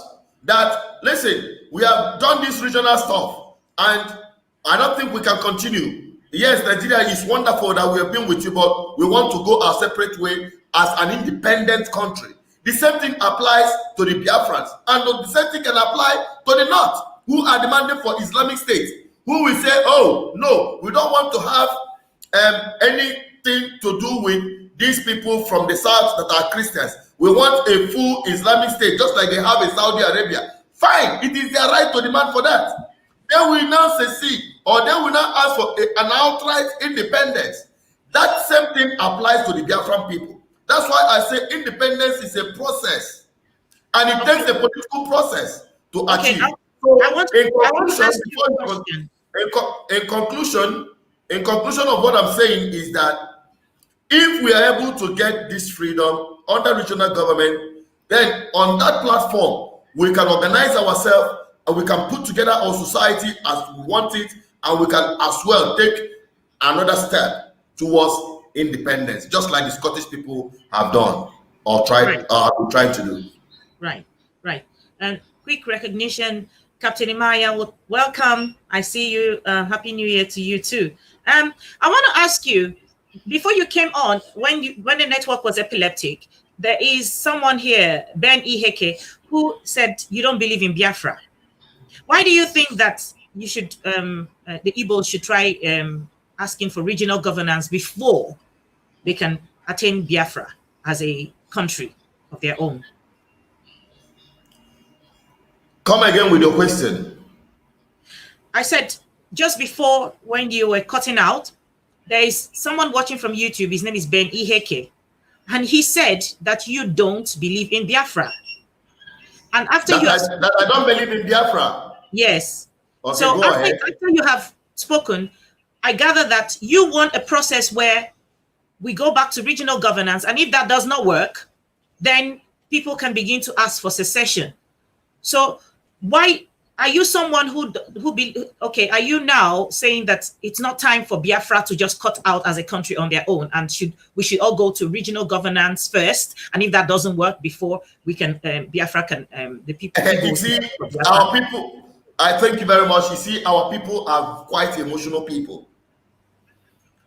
that, listen, we have done this regional stuff and I don't think we can continue. Yes, Nigeria is wonderful that we have been with you, but we want to go our separate way as an independent country. The same thing applies to the Biafrans, and the same thing can apply to the North, who are demanding for Islamic State, who will say, oh, no, we don't want to have anything to do with these people from the South that are Christians. We want a full Islamic State, just like they have in Saudi Arabia. Fine, it is their right to demand for that. They will now secede, or they will now ask for an outright independence. That same thing applies to the Biafran people. That's why I say independence is a process, and it takes a political process to achieve. In conclusion of what I'm saying is that if we are able to get this freedom under regional government, then on that platform, we can organize ourselves and we can put together our society as we want it, and we can as well take another step towards independence, just like the Scottish people have done or trying to do. Right. And quick recognition, Captain Imaya, welcome. I see you. Happy New Year to you too. I want to ask you, before you came on, when the network was epileptic, there is someone here, Ben Iheke, who said you don't believe in Biafra. Why do you think that you should, the Igbos should try asking for regional governance before they can attain Biafra as a country of their own? Come again with your question. I said, just before, when you were cutting out, there is someone watching from YouTube. His name is Ben Iheke. And he said that you don't believe in Biafra. And after that I don't believe in Biafra. Yes. Okay, so after you have spoken, I gather that you want a process where we go back to regional governance. And if that does not work, then people can begin to ask for secession. So why are you someone are you now saying that it's not time for Biafra to just cut out as a country on their own, and we should all go to regional governance first, and if that doesn't work, before we can Biafra can the people you see, our people, I thank you very much. You see, our people are quite emotional people,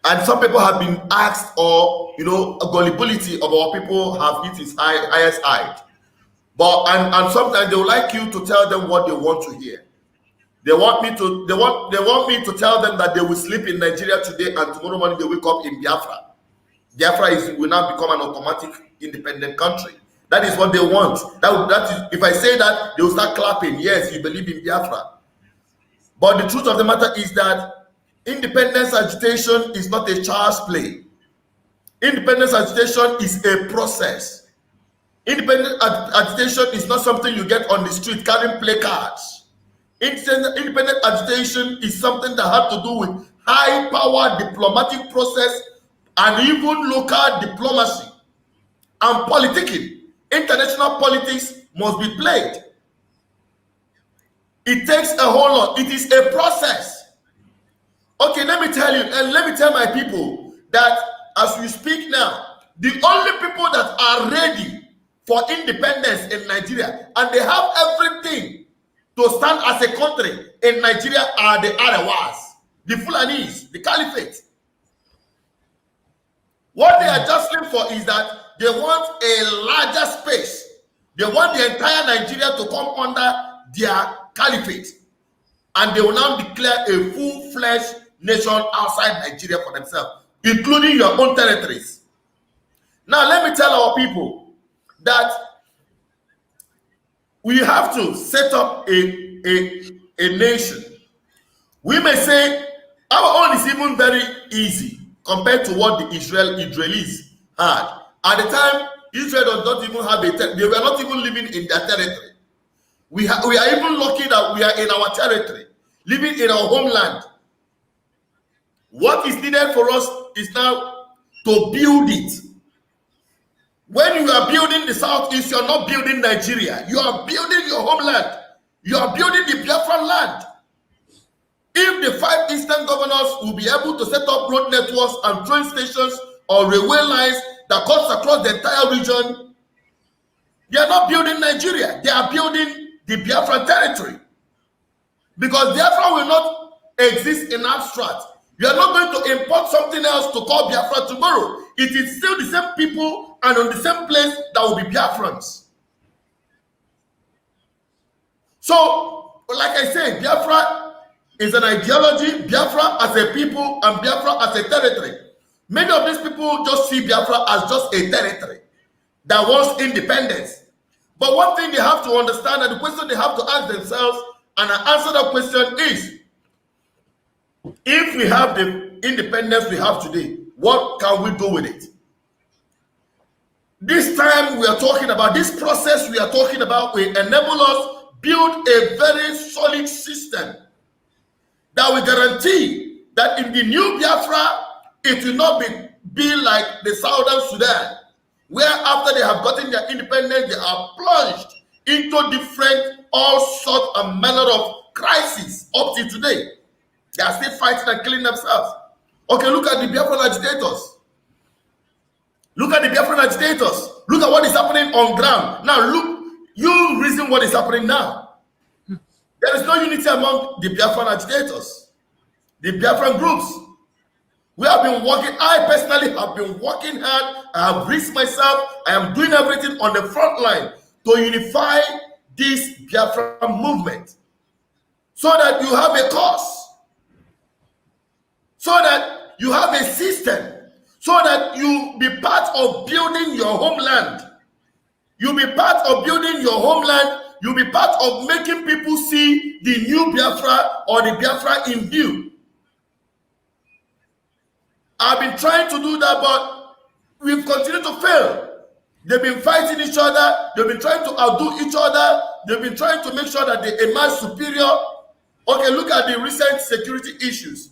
and some people have been asked, or gullibility of our people have hit its highest height. But and sometimes they would like you to tell them what they want to hear. They want me to tell them that they will sleep in Nigeria today and tomorrow morning they wake up in Biafra. Biafra will now become an automatic independent country. That is what they want. That is, if I say that, they will start clapping. Yes, you believe in Biafra. But the truth of the matter is that independence agitation is not a child's play. Independence agitation is a process. Independent agitation is not something you get on the street carrying placards. Independent agitation is something that has to do with high power diplomatic process and even local diplomacy and politicking. International politics must be played. It takes a whole lot. It is a process. Okay, let me tell you, and let me tell my people that as we speak now, the only people that are ready for independence in Nigeria, and they have everything to stand as a country in Nigeria, are the Arawas, the Fulanis, the Caliphate. What they are jostling for is that they want a larger space. They want the entire Nigeria to come under their caliphate. And they will now declare a full-fledged nation outside Nigeria for themselves, including your own territories. Now, let me tell our people that we have to set up a nation. We may say our own is even very easy compared to what the Israelis had. At the time, Israel does not even have they were not even living in their territory. We are even lucky that we are in our territory, living in our homeland. What is needed for us is now to build it. When you are building the Southeast, you are not building Nigeria. You are building your homeland. You are building the Biafran land. If the 5 eastern governors will be able to set up road networks and train stations or railway lines that cuts across the entire region, they are not building Nigeria. They are building the Biafran territory. Because Biafra will not exist in abstract. You are not going to import something else to call Biafra tomorrow. It is still the same people and on the same place that will be Biafrans. So, like I said, Biafra is an ideology, Biafra as a people, and Biafra as a territory. Many of these people just see Biafra as just a territory that wants independence. But one thing they have to understand, and the question they have to ask themselves, and I answer that question is, if we have the independence we have today, what can we do with it? This time we are talking about, this process we are talking about will enable us build a very solid system that will guarantee that in the new Biafra, it will not be like the Southern Sudan, where after they have gotten their independence, they are plunged into different, all sorts and manner of crises up to today. They are still fighting and killing themselves. Okay, look at the Biafran agitators. Look at the Biafran agitators. Look at what is happening on ground. Now, look, you reason what is happening now. There is no unity among the Biafran agitators, the Biafran groups. We have been working, I personally have been working hard. I have risked myself. I am doing everything on the front line to unify this Biafran movement so that you have a cause, so that you have a system, so that you be part of building your homeland. You be part of building your homeland. You be part of making people see the new Biafra or the Biafra in view. I've been trying to do that, but we've continued to fail. They've been fighting each other. They've been trying to outdo each other. They've been trying to make sure that they emerge superior. Okay, look at the recent security issues.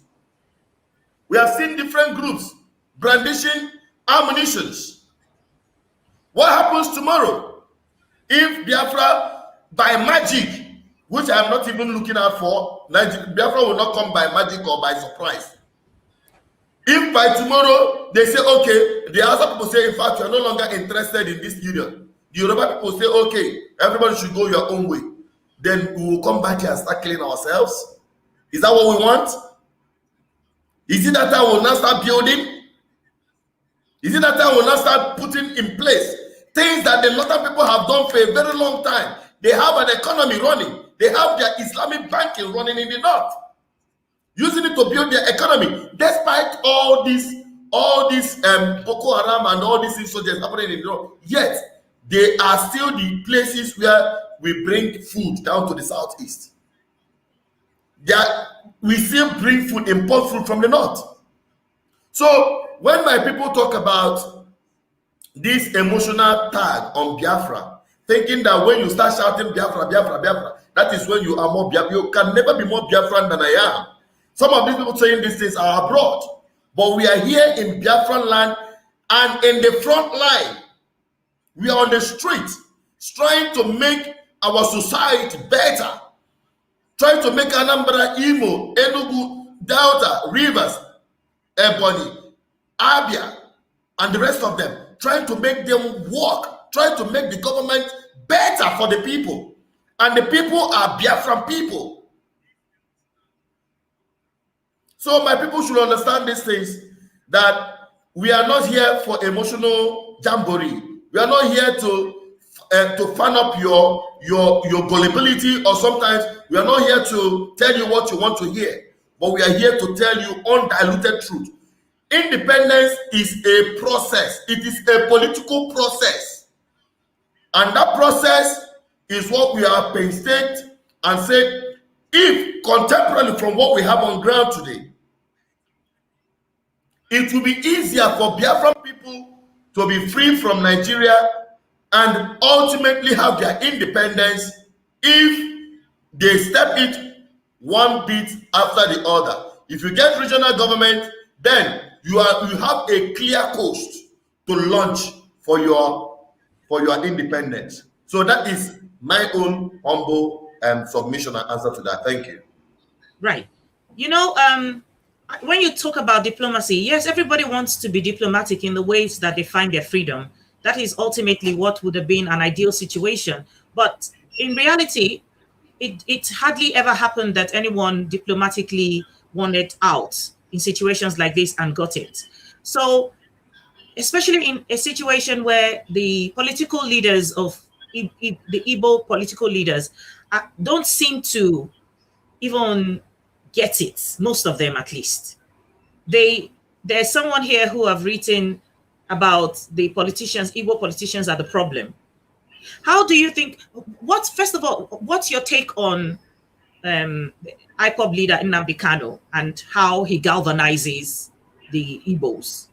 We have seen different groups brandishing ammunitions. What happens tomorrow if Biafra, by magic, which I am not even looking out for, Biafra will not come by magic or by surprise. If by tomorrow they say, okay, the other people say, in fact, you are no longer interested in this union. The Yoruba people say, okay, everybody should go your own way. Then we will come back here and start killing ourselves. Is that what we want? Is it that time we'll now start building? Is it that time we'll now start putting in place things that the northern people have done for a very long time? They have an economy running. They have their Islamic banking running in the north, using it to build their economy, despite all this Boko Haram and all these insurgents happening in the north. Yet they are still the places where we bring food down to the southeast. We still bring food, import food from the north. So when my people talk about this emotional tag on Biafra, thinking that when you start shouting Biafra, Biafra, Biafra, that is when you are more Biafra. You can never be more Biafran than I am. Some of these people saying these things are abroad, but we are here in Biafran land and in the front line. We are on the street trying to make our society better, trying to make Anambra, Imo, Enugu, Delta, Rivers, Ebonyi, Abia, and the rest of them, trying to make them work, trying to make the government better for the people. And the people are Biafran people. So my people should understand these things, that We are not here for emotional jamboree. We are not here to fan up your gullibility, or sometimes we are not here to tell you what you want to hear, but we are here to tell you undiluted truth. Independence is a process. It is a political process. And that process is what we are painstaking and say, if contemporarily from what we have on ground today, it will be easier for Biafran people to be free from Nigeria and ultimately have their independence if they step it one bit after the other. If you get regional government, then you have a clear coast to launch for your independence. So that is my own humble submission and answer to that. Thank you. Right. You know, when you talk about diplomacy, yes, everybody wants to be diplomatic in the ways that they find their freedom. That is ultimately what would have been an ideal situation. But in reality, it hardly ever happened that anyone diplomatically wanted out in situations like this and got it. So, especially in a situation where the political leaders of the Igbo political leaders don't seem to even get it, most of them at least. There's someone here who have written about the politicians, Igbo politicians are the problem. How do you think, first of all, what's your take on IPOB leader Nnamdi Kanu and how he galvanizes the Igbos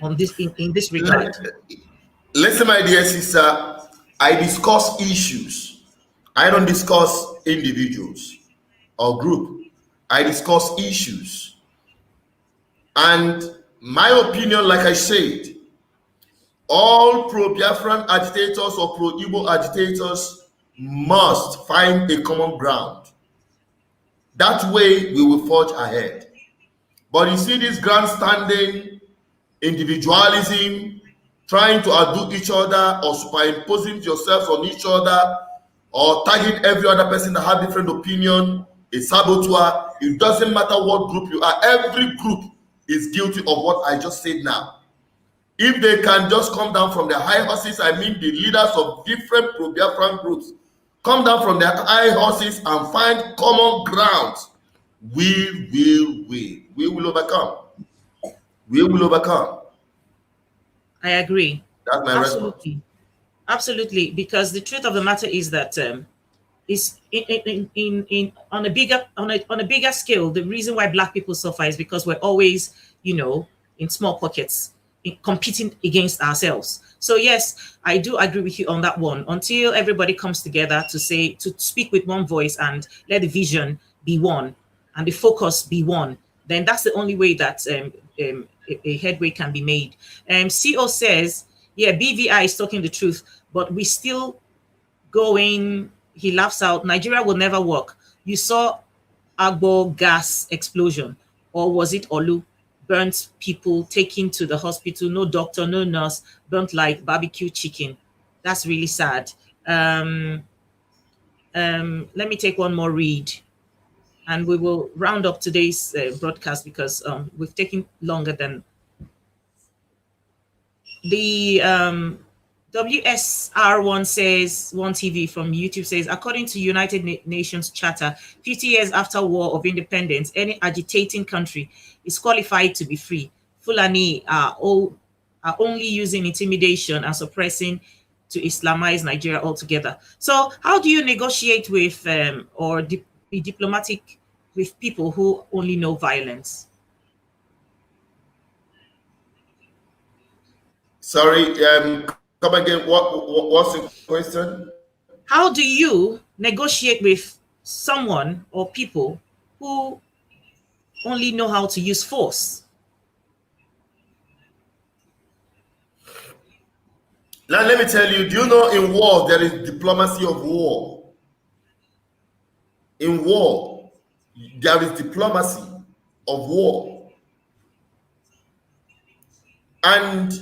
on this in this regard? Listen, my dear sister, I discuss issues. I don't discuss individuals or group. I discuss issues. And my opinion, like I said, all pro-Biafran agitators or pro-Igbo agitators must find a common ground. That way we will forge ahead. But you see this grandstanding, individualism, trying to outdo each other or superimposing yourselves on each other or tagging every other person that has different opinion, a saboteur. It doesn't matter what group you are. Every group is guilty of what I just said now. If they can just come down from their high horses, I mean the leaders of different pro-Biafran groups, come down from their high horses and find common grounds, we will overcome. We will overcome. I agree. That's my response. Absolutely, because the truth of the matter is that is on a bigger scale. The reason why Black people suffer is because we're always, in small pockets, competing against ourselves. So yes, I do agree with you on that one. Until everybody comes together to speak with one voice and let the vision be one and the focus be one, then that's the only way that a headway can be made. CO says, yeah, BVI is talking the truth, but we still going. He laughs out. Nigeria will never work. You saw Agbo gas explosion, or was it Olu? Burnt people taken to the hospital, no doctor, no nurse, burnt like barbecue chicken. That's really sad. Let me take one more read and we will round up today's broadcast because we've taken longer than the WSR1 says, One TV from YouTube says, according to United Nations Charter, 50 years after War of Independence, any agitating country is qualified to be free. Fulani are only using intimidation and suppressing to Islamize Nigeria altogether. So how do you negotiate with or be diplomatic with people who only know violence? Sorry, come again. What's the question? How do you negotiate with someone or people who only know how to use force? Now, let me tell you, do you know in war, there is diplomacy of war? In war, there is diplomacy of war. And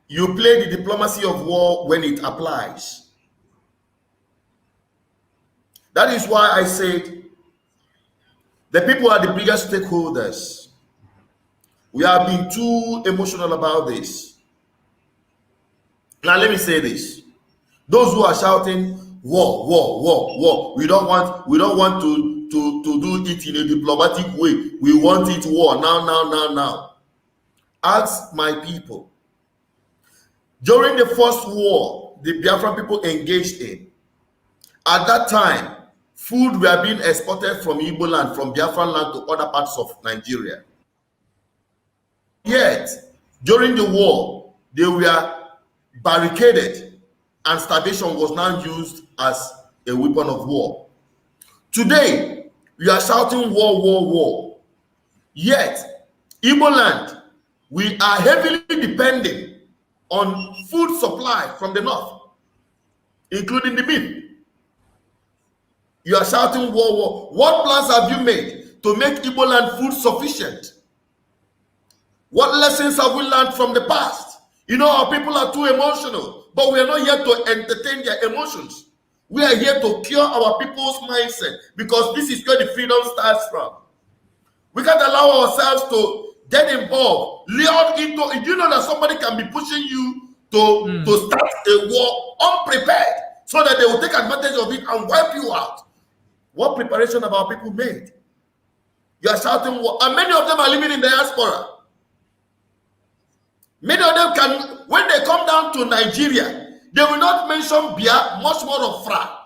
you play the diplomacy of war when it applies. That is why I said the people are the biggest stakeholders. We have been too emotional about this. Now let me say this. Those who are shouting war, war, war, war, we don't want to do it in a diplomatic way. We want it war now. Ask my people. During the first war the Biafran people engaged in, at that time, food were being exported from Igbo land, from Biafran land to other parts of Nigeria. Yet, during the war, they were barricaded and starvation was now used as a weapon of war. Today, we are shouting war, war, war. Yet, Igbo land, we are heavily depending on food supply from the north, including the meat. You are shouting war, war. What plans have you made to make Igbo land food sufficient? What lessons have we learned from the past? You know, our people are too emotional, but we are not here to entertain their emotions. We are here to cure our people's mindset, because this is where the freedom starts from. We can't allow ourselves to get involved, lured into it. You know that somebody can be pushing you to start a war unprepared, so that they will take advantage of it and wipe you out. What preparation have our people made? You are shouting war, and many of them are living in the diaspora. Many of them can, when they come down to Nigeria, they will not mention beer, much more of fra.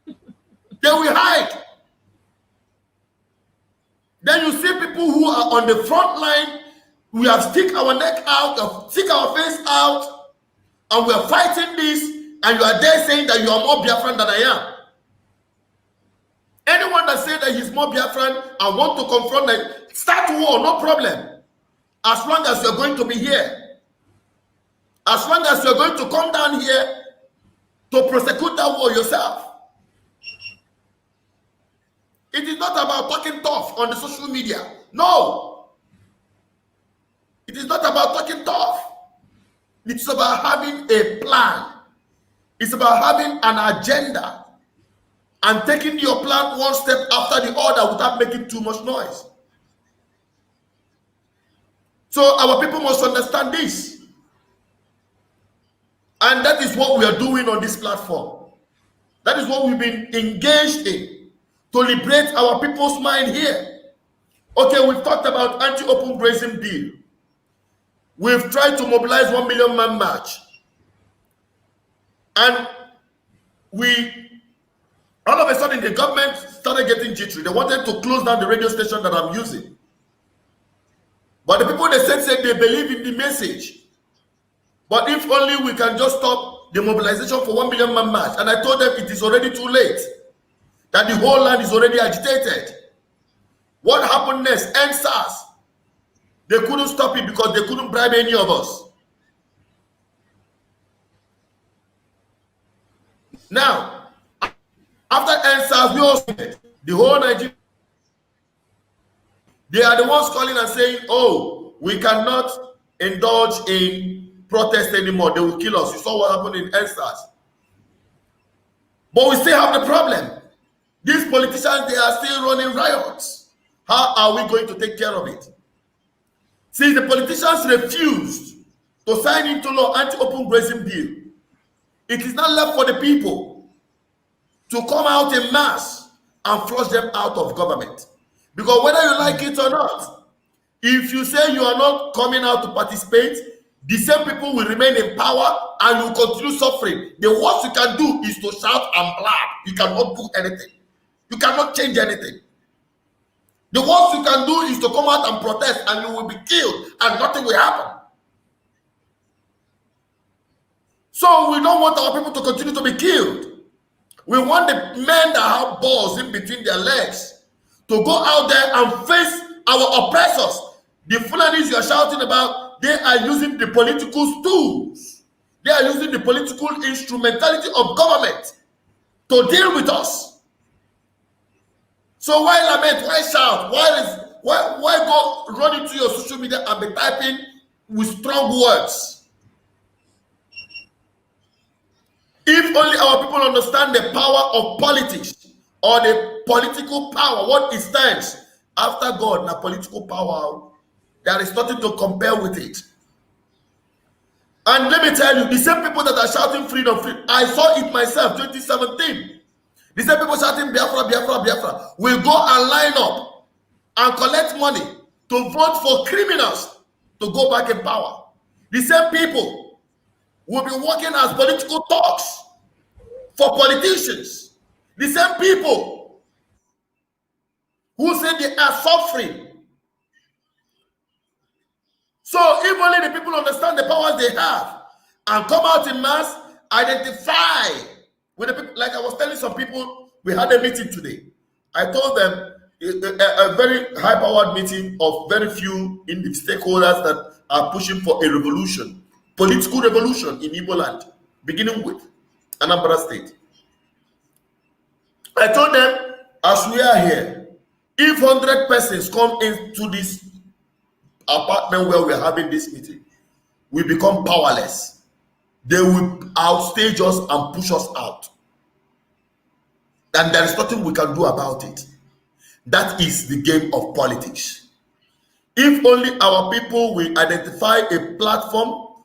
They will hide. Then you see people who are on the front line. We have stick our neck out, stick our face out, and we are fighting this, and you are there saying that you are more Biafran than I am. Anyone that says that he's more Biafran and want to confront, like, start war, no problem. As long as you're going to be here. As long as you're going to come down here to prosecute that war yourself. It is not about talking tough on the social media. No. It is not about talking tough. It's about having a plan. It's about having an agenda and taking your plan one step after the other without making too much noise. So our people must understand this. And that is what we are doing on this platform. That is what we've been engaged in, to liberate our people's mind here. Okay, we've talked about anti-open grazing bill. We've tried to mobilize 1 million man march. And all of a sudden the government started getting jittery. They wanted to close down the radio station that I'm using. But the people they said they believe in the message. But if only we can just stop the mobilization for 1 million man march. And I told them it is already too late. That the whole land is already agitated. What happened next? NSAS. They couldn't stop it because they couldn't bribe any of us. Now, after NSAS, we also the whole Nigeria. They are the ones calling and saying, oh, we cannot indulge in protest anymore. They will kill us. You saw what happened in NSAS. But we still have the problem. These politicians, they are still running riots. How are we going to take care of it? See, the politicians refused to sign into law anti-open grazing bill. It is not left for the people to come out in mass and flush them out of government. Because whether you like it or not, if you say you are not coming out to participate, the same people will remain in power and you will continue suffering. The worst you can do is to shout and blab. You cannot do anything. You cannot change anything. The worst you can do is to come out and protest and you will be killed and nothing will happen. So we don't want our people to continue to be killed. We want the men that have balls in between their legs to go out there and face our oppressors. The Fulanis you are shouting about, they are using the political tools. They are using the political instrumentality of government to deal with us. So why lament? Why shout? Why go run into your social media and be typing with strong words? If only our people understand the power of politics or the political power, what it stands after God, na political power. There is nothing to compare with it. And let me tell you, the same people that are shouting freedom, freedom, I saw it myself, 2017. The same people shouting Biafra, Biafra, Biafra will go and line up and collect money to vote for criminals to go back in power. The same people will be working as political talks for politicians. The same people who say they are suffering. So if only the people understand the powers they have and come out in mass, identify with the people. Like I was telling some people, we had a meeting today. I told them a very high-powered meeting of very few in the stakeholders that are pushing for a revolution, political revolution in Igbo land, beginning with Anambra State. I told them, as we are here, if 100 persons come into this apartment where we're having this meeting, we become powerless. They will outstage us and push us out. And there is nothing we can do about it. That is the game of politics. If only our people will identify a platform,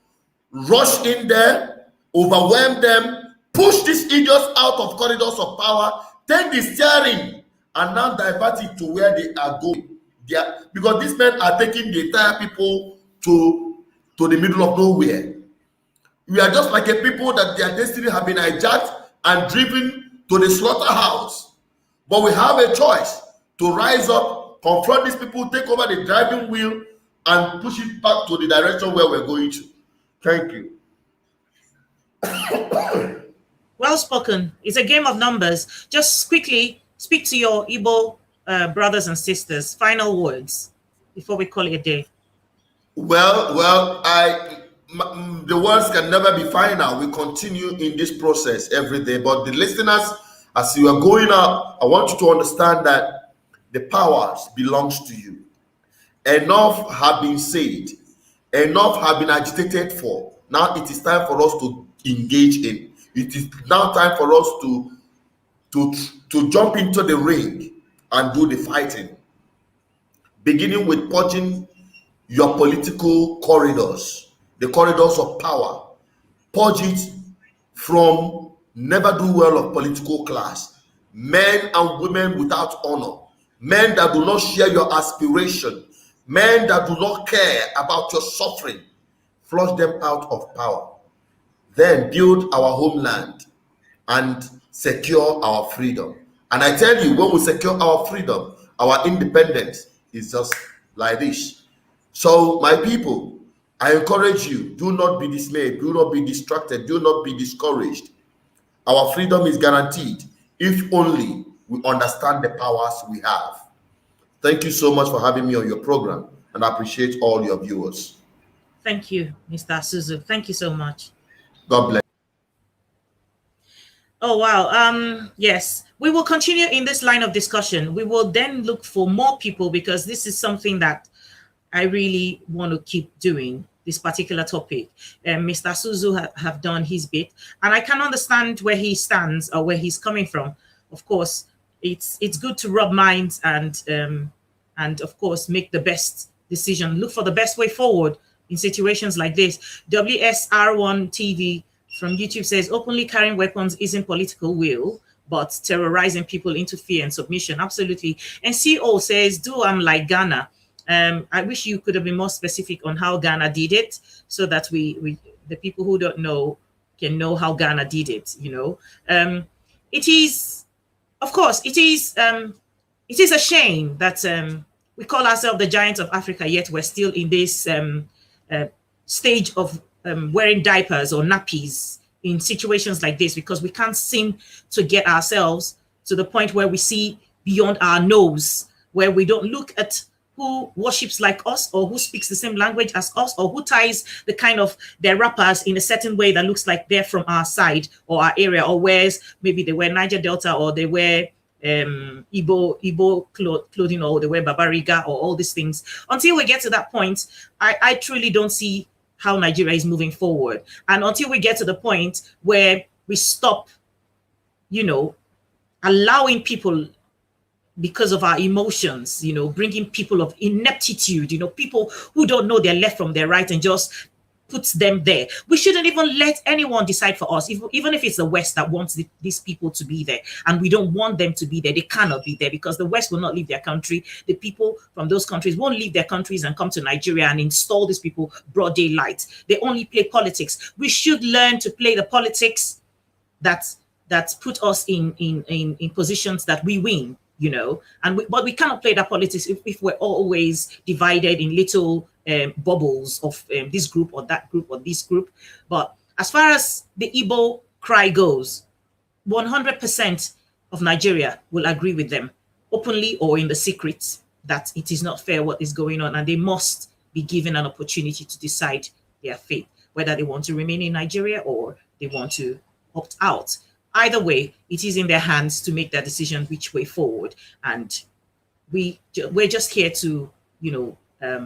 rush in there, overwhelm them, push these idiots out of corridors of power, take the steering, and now divert it to where they are going. Because these men are taking the entire people to the middle of nowhere. We are just like a people that their destiny have been hijacked and driven to the slaughterhouse. But we have a choice to rise up, confront these people, take over the driving wheel, and push it back to the direction where we're going to. Thank you. Well spoken. It's a game of numbers. Just quickly speak to your Igbo brothers and sisters. Final words before we call it a day. Well, the words can never be final. We continue in this process every day. But the listeners, as you are going up, I want you to understand that the powers belongs to you. Enough have been said. Enough have been agitated for. Now it is time for us to engage in. It is now time for us to jump into the ring and do the fighting. Beginning with purging your political corridors, the corridors of power. Purge it from never do well of political class. Men and women without honor. Men that do not share your aspiration. Men that do not care about your suffering. Flush them out of power. Then build our homeland and secure our freedom. And I tell you, when we secure our freedom, our independence is just like this. So, my people, I encourage you, do not be dismayed, do not be distracted, do not be discouraged. Our freedom is guaranteed if only we understand the powers we have. Thank you so much for having me on your program, and I appreciate all your viewers. Thank you, Mr. Asuzu. Thank you so much. God bless. Oh, wow. Yes, we will continue in this line of discussion. We will then look for more people because this is something that I really want to keep doing, this particular topic. Mr. Asuzu have done his bit, and I can understand where he stands or where he's coming from. Of course, it's good to rub minds and of course make the best decision. Look for the best way forward in situations like this. WSR1 TV from YouTube says openly carrying weapons isn't political will, but terrorizing people into fear and submission. Absolutely. And CO says, do I'm like Ghana. I wish you could have been more specific on how Ghana did it so that we the people who don't know can know how Ghana did it, you know. It is, of course, it is a shame that we call ourselves the giants of Africa, yet we're still in this stage of wearing diapers or nappies in situations like this, because we can't seem to get ourselves to the point where we see beyond our nose, where we don't look at who worships like us or who speaks the same language as us or who ties the kind of their wrappers in a certain way that looks like they're from our side or our area, or wears, maybe they wear Niger Delta or they wear Igbo clothing, or they wear Babariga or all these things. Until we get to that point, I truly don't see how Nigeria is moving forward. And until we get to the point where we stop, you know, allowing people because of our emotions, bringing people of ineptitude, people who don't know their left from their right and just puts them there. We shouldn't even let anyone decide for us, even if it's the West that wants these people to be there, and we don't want them to be there. They cannot be there because the West will not leave their country. The people from those countries won't leave their countries and come to Nigeria and install these people broad daylight. They only play politics. We should learn to play the politics that put us in positions that we win, but we cannot play that politics if we're always divided in little bubbles of this group or that group or this group. But as far as the Igbo cry goes, 100% of Nigeria will agree with them, openly or in the secret, that it is not fair what is going on, and they must be given an opportunity to decide their fate, whether they want to remain in Nigeria or they want to opt out. Either way, it is in their hands to make that decision which way forward. And we're just here to,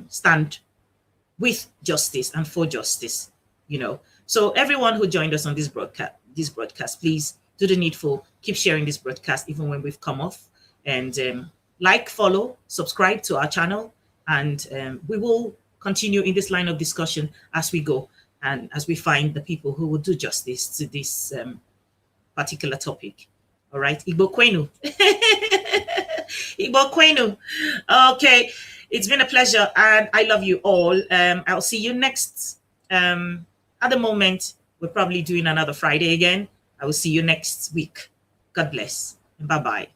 stand with justice and for justice, So everyone who joined us on this broadcast, please do the needful, keep sharing this broadcast even when we've come off, and like, follow, subscribe to our channel, and we will continue in this line of discussion as we go and as we find the people who will do justice to this particular topic. All right, Igbo Kwenu. Igbo Kwenu. Okay, it's been a pleasure, and I love you all. I'll see you next. At the moment, we're probably doing another Friday again. I will see you next week. God bless. Bye-bye.